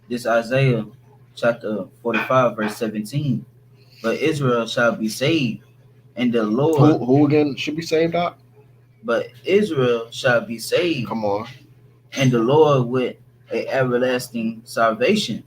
This Isaiah chapter 45 verse 17. But Israel shall be saved, and the Lord. Who again should be saved, Doc? But Israel shall be saved. Come on. And the Lord with a everlasting salvation.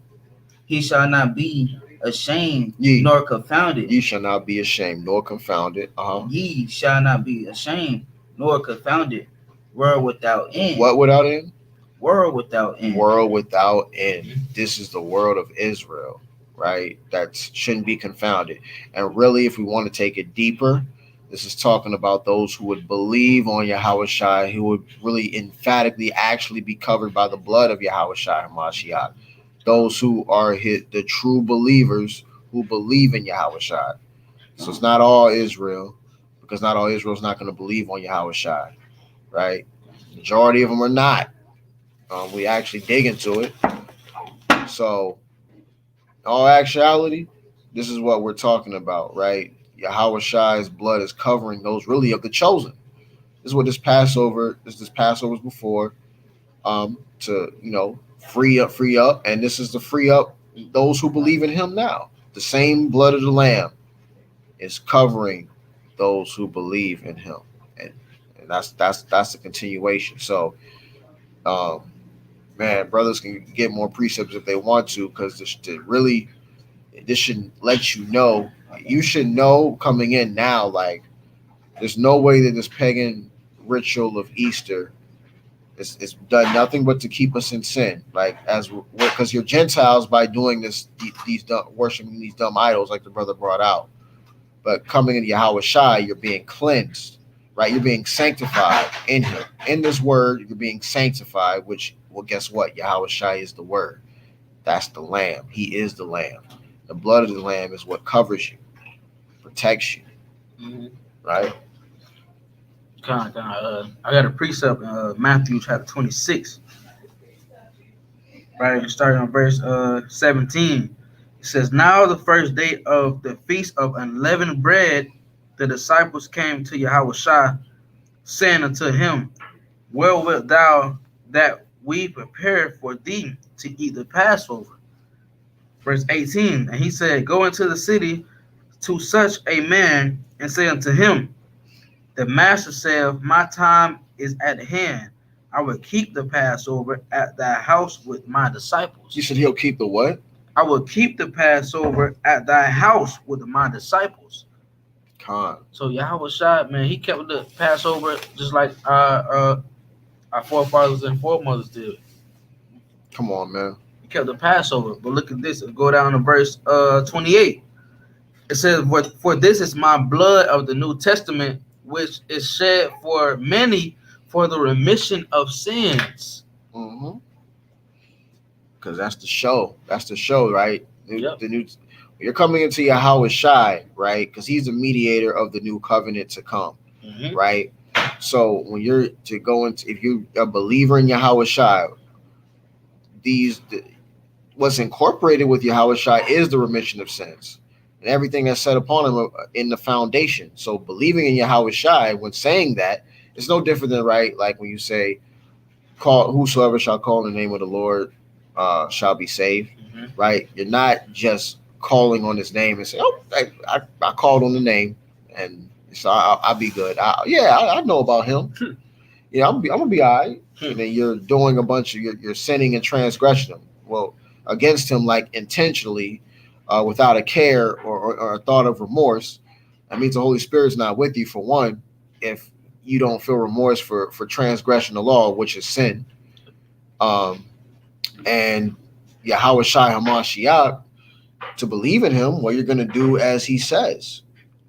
He shall not be ashamed nor confounded. Ye shall not be ashamed nor confounded. Ye shall not be ashamed nor confounded. World without end. What without end? World without end. World without end. This is the world of Israel, right? That shouldn't be confounded. And really, if we want to take it deeper, this is talking about those who would believe on Yahweh Shai, who would really emphatically actually be covered by the blood of Yahweh Shai HaMashiach. Those who are the true believers who believe in Yahweh Shai. So it's not all Israel, because not all Israel is not going to believe on Yahweh Shai, right? Majority of them are not. We actually dig into it. So, in all actuality, this is what we're talking about, right? Yahweh Shai's blood is covering those really of the chosen. This is what this Passover was before, to free up, and this is to free up those who believe in him now. The same blood of the Lamb is covering those who believe in him, and that's the continuation. So, man, brothers can get more precepts if they want to, because this should let you know. You should know coming in now, like, there's no way that this pagan ritual of Easter is done nothing but to keep us in sin, like, because you're Gentiles by doing worshiping these dumb idols, like the brother brought out. But coming into Yahweh Shai, you're being cleansed, right? You're being sanctified in him. In this word, you're being sanctified, which, well, guess what? Yahweh Shai is the word. That's the Lamb. He is the Lamb. The blood of the Lamb is what covers you, protects you, right? I got a precept in Matthew chapter 26, right? Starting on verse 17. It says, Now the first day of the feast of unleavened bread, the disciples came to Yahweh Shai, saying unto him, Where wilt thou that we prepare for thee to eat the Passover? Verse 18. And he said, Go into the city to such a man and say unto him, The master saith, My time is at hand. I will keep the Passover at thy house with my disciples. You said he'll keep the what? I will keep the Passover at thy house with my disciples. So Yahweh Shai, man, he kept the Passover just like our forefathers and foremothers did. Come on, man. He kept the Passover. But look at this. Go down to verse 28. It says, For this is my blood of the New Testament, which is shed for many for the remission of sins. Because that's the show. That's the show, right? Yep. You're coming into Yahweh Shai, right? Because he's the mediator of the new covenant to come, right? So when you're to go into, if you're a believer in Yahweh Shai, what's incorporated with Yahweh Shai is the remission of sins and everything that's set upon him in the foundation. So believing in Yahweh Shai, when saying that, it's no different than, right, like when you say, call whosoever shall call in the name of the Lord shall be saved, right? You're not just calling on his name and say, oh, I called on the name and so I'll be good. I know about him. Yeah, I'm gonna be all right. And then you're doing a bunch of you're sinning and transgression. Well, against him, like intentionally, without a care or a thought of remorse. That means the Holy Spirit's not with you, for one, if you don't feel remorse for transgression the law, which is sin. And Yahweh Shai Hamashiach, to believe in him, well, you're going to do as he says.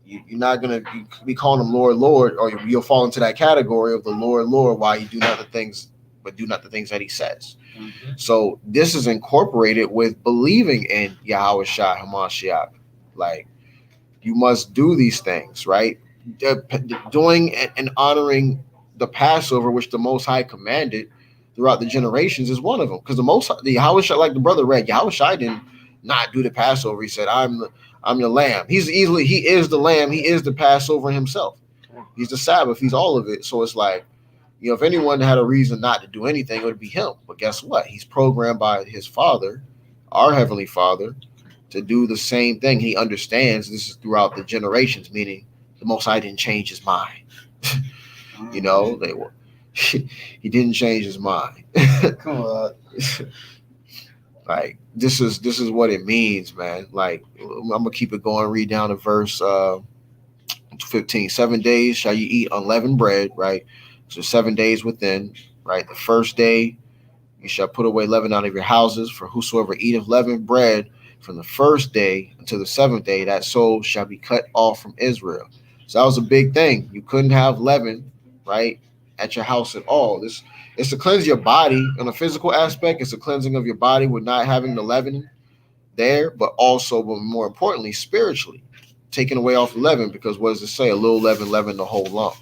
You're not going to be calling him Lord, Lord, or you'll fall into that category of the Lord, Lord, while you do not the things, but do not the things that he says. Mm-hmm. So this is incorporated with believing in Yahweh Shai Hamashiach. Like, you must do these things, right? Doing and honoring the Passover, which the Most High commanded throughout the generations, is one of them. Because the Yahweh Shai, like the brother read, Yahweh Shai didn't not do the Passover. He said, "I'm the Lamb." He is the Lamb. He is the Passover himself. He's the Sabbath. He's all of it. So it's like, if anyone had a reason not to do anything, it would be him. But guess what? He's programmed by his Father, our Heavenly Father, to do the same thing. He understands this is throughout the generations, meaning the Most High didn't change his mind. He didn't change his mind. Come on. Like, this is what it means, man. Like, I'm gonna keep it going. Read down to verse 15. 7 days shall you eat unleavened bread, right? So 7 days within, right? The first day you shall put away leaven out of your houses, for whosoever eateth leavened bread from the first day until the 7th day, that soul shall be cut off from Israel. So that was a big thing. You couldn't have leaven, right, at your house at all. This is to cleanse your body on a physical aspect. It's a cleansing of your body with not having the leaven there, but also, but more importantly, spiritually, taking away off the leaven, because what does it say? A little leaven the whole lump.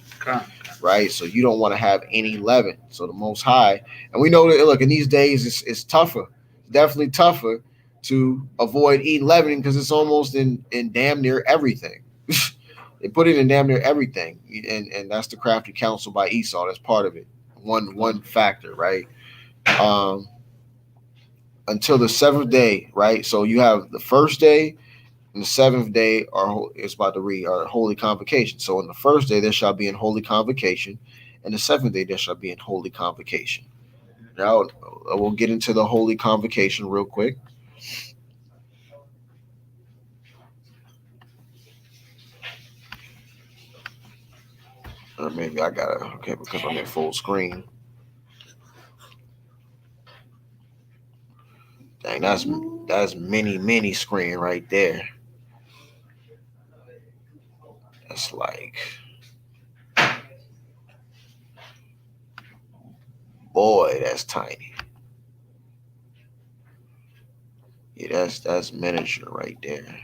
Right? So you don't want to have any leaven. So the Most High, and we know that, look, in these days it's tougher, definitely tougher to avoid eating leavening, because it's almost in damn near everything. They put it in damn near everything, and that's the crafty counsel by Esau. That's part of it. One factor, right? Until the 7th day, right? So you have the first day and the 7th day is about to read our holy convocation. So on the first day there shall be an holy convocation, and the 7th day there shall be an holy convocation. Now we'll get into the holy convocation real quick. Maybe I gotta, okay, because I'm in full screen. Dang, that's mini screen right there. That's like, boy, that's tiny. Yeah, that's miniature right there.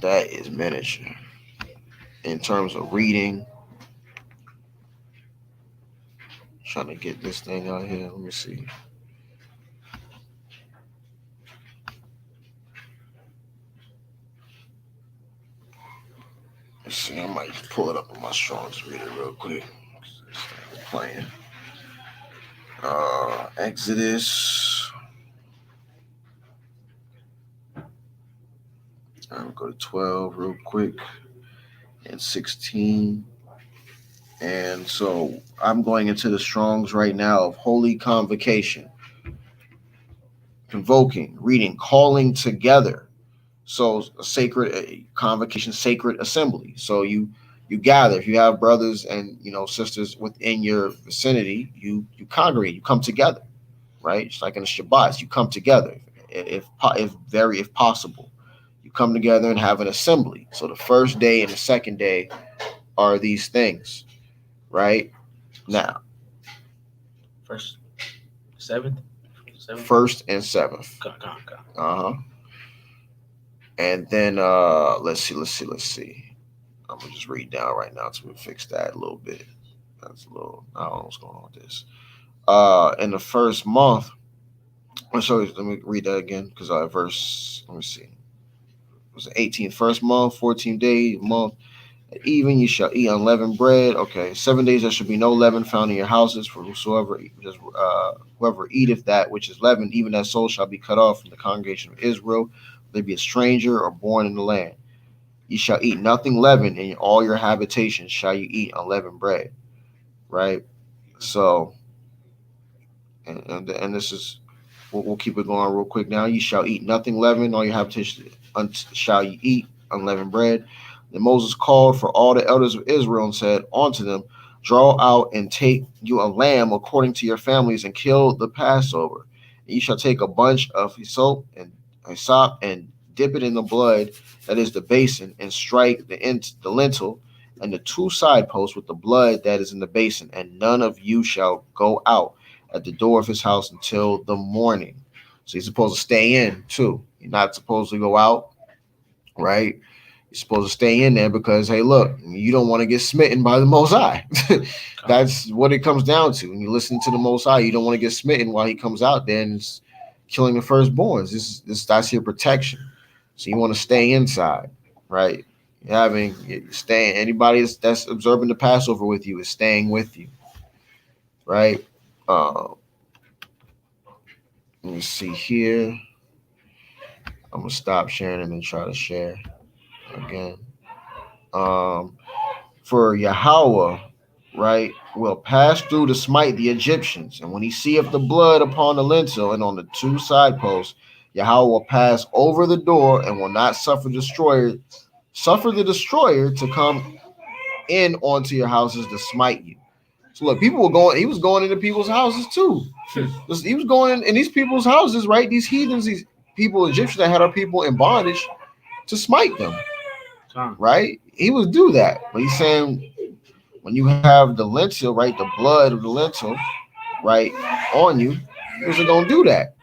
That is miniature. In terms of reading, trying to get this thing out here. Let me see. Let's see. I might just pull it up on my Strong's reader real quick. Playing. Exodus. I'm gonna go to 12 real quick, and 16. And so I'm going into the Strong's right now of holy convocation, convoking, reading, calling together. So a sacred convocation, sacred assembly. So you gather. If you have brothers and sisters within your vicinity, you congregate, you come together, right? It's like in the Shabbats, you come together. If possible, you come together and have an assembly. So the first day and the 2nd day are these things, right? Now, First, 7th, 1st and 7th. And then let's see. I'm gonna just read down right now to fix that a little bit. That's a little, I don't know what's going on with this. In the first month, let me read that again, because let me see. was the 18th first month, 14th day month. At even you shall eat unleavened bread. Okay, 7 days there shall be no leaven found in your houses, for whoever eateth that which is leavened, even that soul shall be cut off from the congregation of Israel, whether be a stranger or born in the land. You shall eat nothing leavened, in all your habitations shall you eat unleavened bread. Right? So, and this is, we'll keep it going real quick now. You shall eat nothing leavened, all your habitations shall you eat unleavened bread. Then Moses called for all the elders of Israel and said unto them, draw out and take you a lamb according to your families and kill the Passover. And you shall take a bunch of hyssop and dip it in the blood that is the basin, and strike the lintel and the two side posts with the blood that is in the basin, and none of you shall go out at the door of his house until the morning. So you're supposed to stay in too. You're not supposed to go out, right? You're supposed to stay in there because, hey, look, you don't want to get smitten by the Most High. That's what it comes down to. When you listen to the Most High, you don't want to get smitten while he comes out there and is killing the firstborns. That's your protection. So you want to stay inside, right? Staying. Anybody that's observing the Passover with you is staying with you, right? Let me see here. I'm gonna stop sharing and then try to share again. For Yahweh, right, will pass through to smite the Egyptians, and when he seeth the blood upon the lintel and on the two side posts, Yahweh will pass over the door and will not suffer the destroyer to come in onto your houses to smite you. So look, he was going into people's houses too. He was going in these people's houses, right? These heathens, these people, Egyptians that had our people in bondage to smite them, right? He would do that. But he's saying when you have the lintel, right, the blood of the lintel, right, on you, he wasn't going to do that.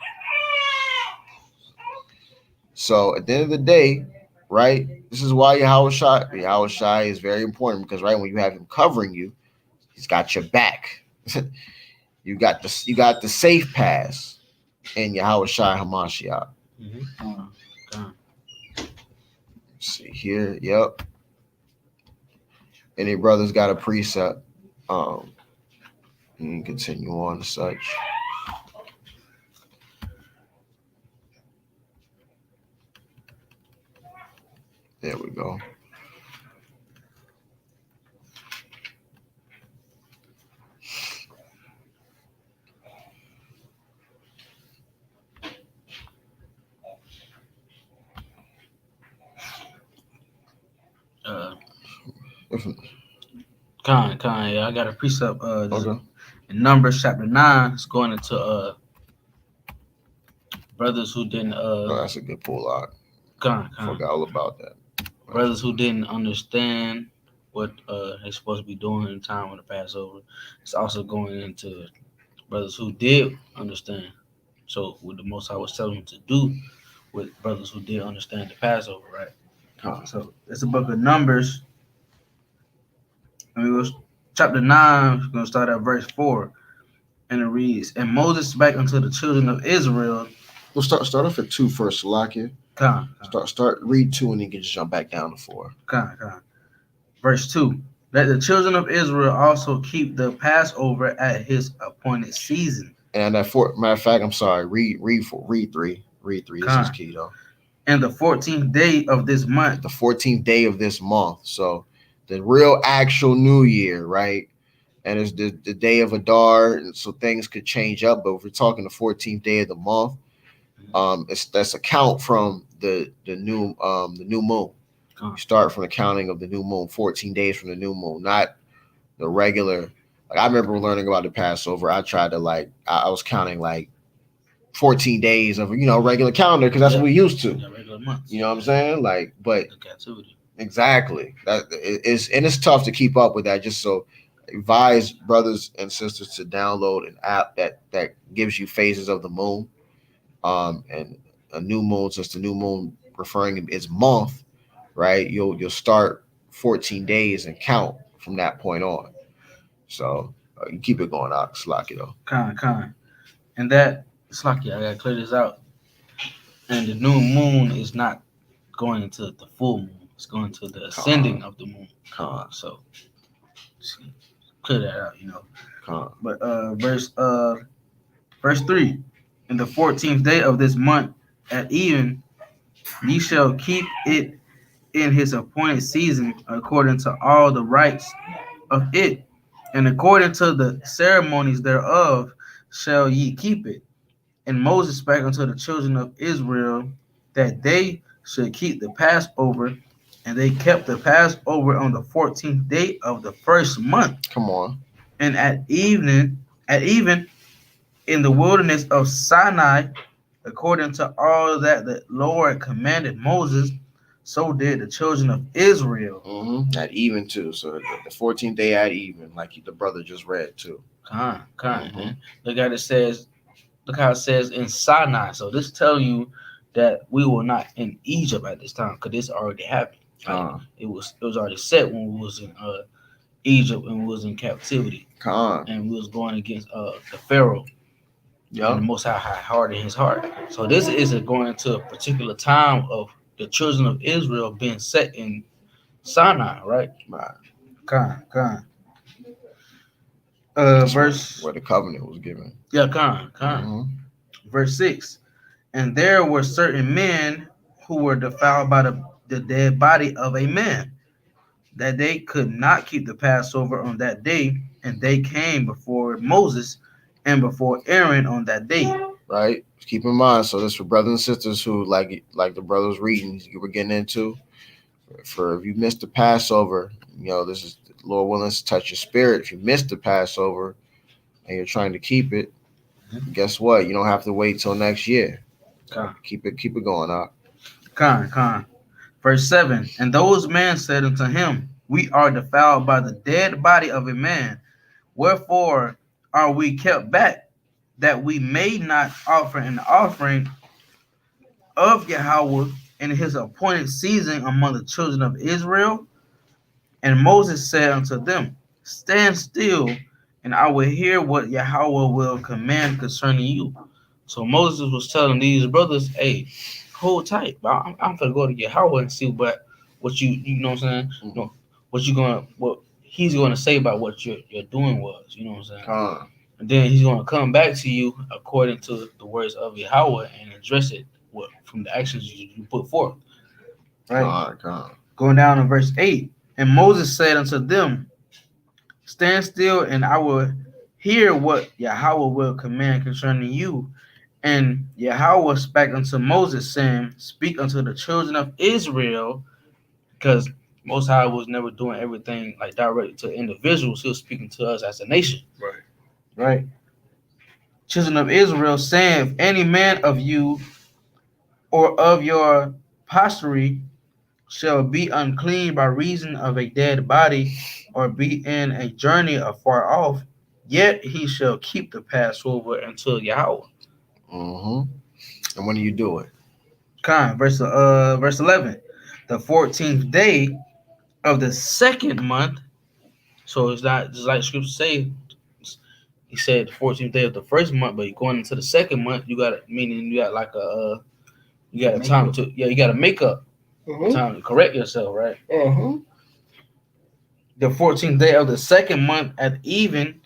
So at the end of the day, right, this is why Yahweh Shai is very important, because, right, when you have him covering you, he's got your back. You got the safe pass in Yahweh Shai Hamashiach. See here, yep. Any brothers got a precept? You can continue on as such. There we go. Yeah, I got a precept. Okay. In Numbers chapter 9, it's going into brothers who didn't. Oh, that's a good pull out. Forgot all about that. Brothers who didn't understand what they're supposed to be doing in the time of the Passover. It's also going into brothers who did understand. So what the Most High was telling them to do with brothers who did understand the Passover, right? So it's the book of Numbers. And we go chapter 9, we're going to start at verse 4. And it reads, and Moses spake unto the children of Israel. We'll start off at 2 first, Salakia. Start read 2 and then you can just jump back down to 4. Verse 2. Let the children of Israel also keep the Passover at his appointed season. And that matter of fact, I'm sorry, read 3. Read 3. This is key though. And the 14th day of this month. The 14th day of this month. So the real actual new year, right? And it's the day of Adar, and so things could change up. But if we're talking the 14th day of the month, that's a count from the new moon. You start from the counting of the new moon, 14 days from the new moon, not the regular. Like I remember learning about the Passover. I tried to I was counting 14 days of regular calendar because that's what we used to. Regular months. You know what I'm saying? But exactly that is, and it's tough to keep up with that. Just so advise brothers and sisters to download an app that gives you phases of the moon, and a new moon, since the new moon referring its month, right? You'll start 14 days and count from that point on. So you keep it going out, Slacky though. And that Slacky, I gotta clear this out. And the new moon is not going into the full moon. It's going to the ascending of the moon. So clear that out, you know. But verse 3, in the 14th day of this month at even, ye shall keep it in his appointed season according to all the rites of it, and according to the ceremonies thereof shall ye keep it. And Moses spake unto the children of Israel that they should keep the Passover, and they kept the Passover on the 14th day of the first month. Come on. And at even in the wilderness of Sinai, according to all that the Lord commanded Moses, so did the children of Israel. At even too. So the 14th day at even, like the brother just read too. Man. Look how it says in Sinai. So this tell you that we were not in Egypt at this time, because this already happened. It was already set when we was in Egypt and we was in captivity. And we was going against the Pharaoh. And the Most High hardened his heart. So this is going into a particular time of the children of Israel being set in Sinai, right? Verse where the covenant was given. Verse 6. And there were certain men who were defiled by the dead body of a man, that they could not keep the Passover on that day, and they came before Moses and before Aaron on that day. Right. Keep in mind, so this for brothers and sisters who like the brothers reading you were getting into. For if you missed the Passover, you know, this is the Lord willing to touch your spirit. If you missed the Passover and you're trying to keep it, guess what? You don't have to wait till next year. Keep it going up. Verse 7. And those men said unto him, we are defiled by the dead body of a man. Wherefore are we kept back, that we may not offer an offering of Yahweh in his appointed season among the children of Israel? And Moses said unto them, stand still, and I will hear what Yahweh will command concerning you. So Moses was telling these brothers, hey, hold tight, but I'm gonna go to Yahweh and see what you know what I'm saying? You know, what he's gonna say about what you're doing was, you know what I'm saying? And then he's gonna come back to you according to the words of Yahweh and address it from the actions you put forth. Right. Going down to verse 8. And Moses said unto them, stand still, and I will hear what Yahweh will command concerning you. And Yahweh spake unto Moses, saying, speak unto the children of Israel, because Most High was never doing everything like directly to individuals. He was speaking to us as a nation. Right. Children of Israel, saying, if any man of you or of your posterity shall be unclean by reason of a dead body, or be in a journey afar off, yet he shall keep the Passover until Yahweh. And when do you do it? Verse 11. The 14th day of the second month. So it's not just like scripture say. He said the 14th day of the first month, but you're going into the second month. You got like you got a time to you got to make up time to correct yourself, right? The 14th day of the second month at even,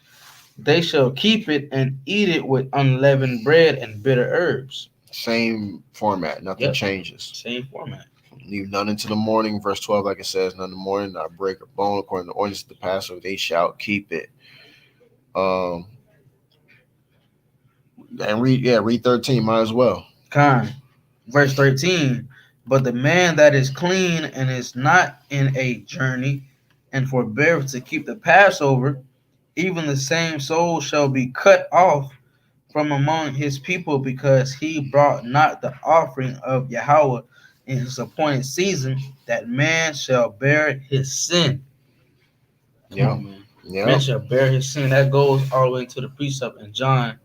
they shall keep it and eat it with unleavened bread and bitter herbs. Same format. Nothing changes. Same format. Leave none until the morning. Verse 12, like it says, none in the morning, not break a bone. According to the ordinance of the Passover, they shall keep it. And read 13, might as well. Verse 13. But the man that is clean and is not in a journey, and forbeareth to keep the Passover, even the same soul shall be cut off from among his people, because he brought not the offering of Yahweh in his appointed season, that man shall bear his sin. Man shall bear his sin. That goes all the way to the precept in John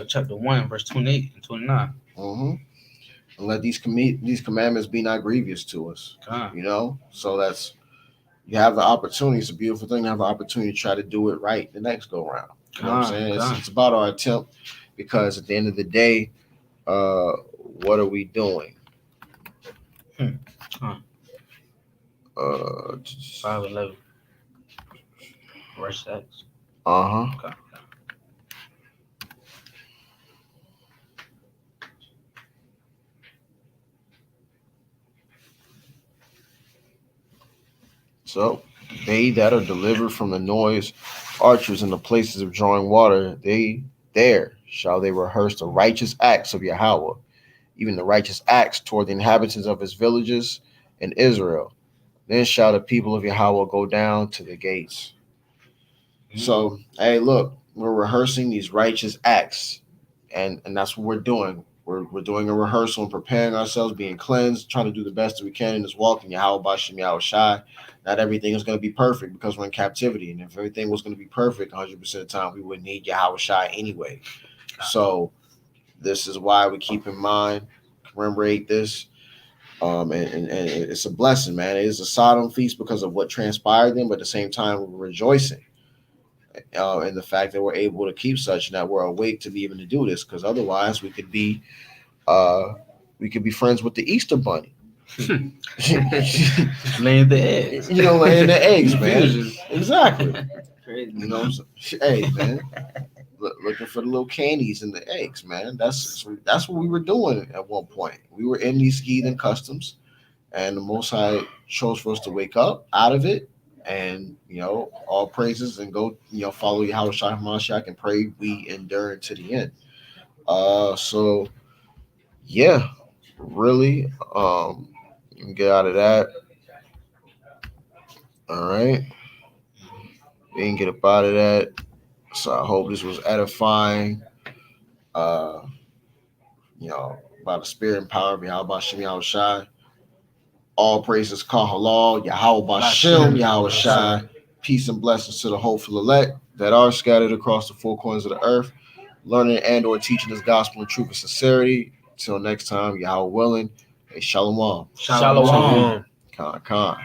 chapter 1, verse 28 and 29. And let these commandments be not grievous to us. You know, so that's, you have the opportunity. It's a beautiful thing to have the opportunity to try to do it right the next go round. You know what I'm saying? It's about our attempt, because at the end of the day, what are we doing? Uh 5:11. Verse 6. huh. Okay. So they that are delivered from the noise, archers in the places of drawing water, they there shall they rehearse the righteous acts of Yahweh, even the righteous acts toward the inhabitants of his villages in Israel. Then shall the people of Yahweh go down to the gates. So, hey, look, we're rehearsing these righteous acts, and that's what we're doing. We're doing a rehearsal and preparing ourselves, being cleansed, trying to do the best that we can in this walk in Yahweh Bashem Yahweh Shai. Not everything is going to be perfect because we're in captivity, and if everything was going to be perfect 100% of the time, we wouldn't need Yahweh Shai anyway. So, this is why we keep in mind, commemorate this. And it's a blessing, man. It is a Sodom feast because of what transpired then, but at the same time, we're rejoicing in the fact that we're able to keep such and that we're awake to be able to do this. Because otherwise, we could be friends with the Easter Bunny. Laying the eggs. Laying the eggs, man. Confusion. Exactly. Crazy. You know what I'm saying? Hey, man. Looking for the little candies and the eggs, man. That's what we were doing at one point. We were in these heathen customs, and the Most High chose for us to wake up out of it, and all praises, and go follow Yahweh Shai Hamashiach and pray we endure to the end. So yeah, really, get out of that. All right, we didn't get up out of that. So I hope this was edifying. Uh, by the spirit and power of Yahweh Bashem Yahweh Shai. All praises Kahalal, Yahweh Bashem Yahweh Shai. Peace and blessings to the hopeful elect that are scattered across the four corners of the earth, learning and or teaching this gospel in truth and sincerity. Till next time, Yahweh willing, a shalom. Shalom. Khan.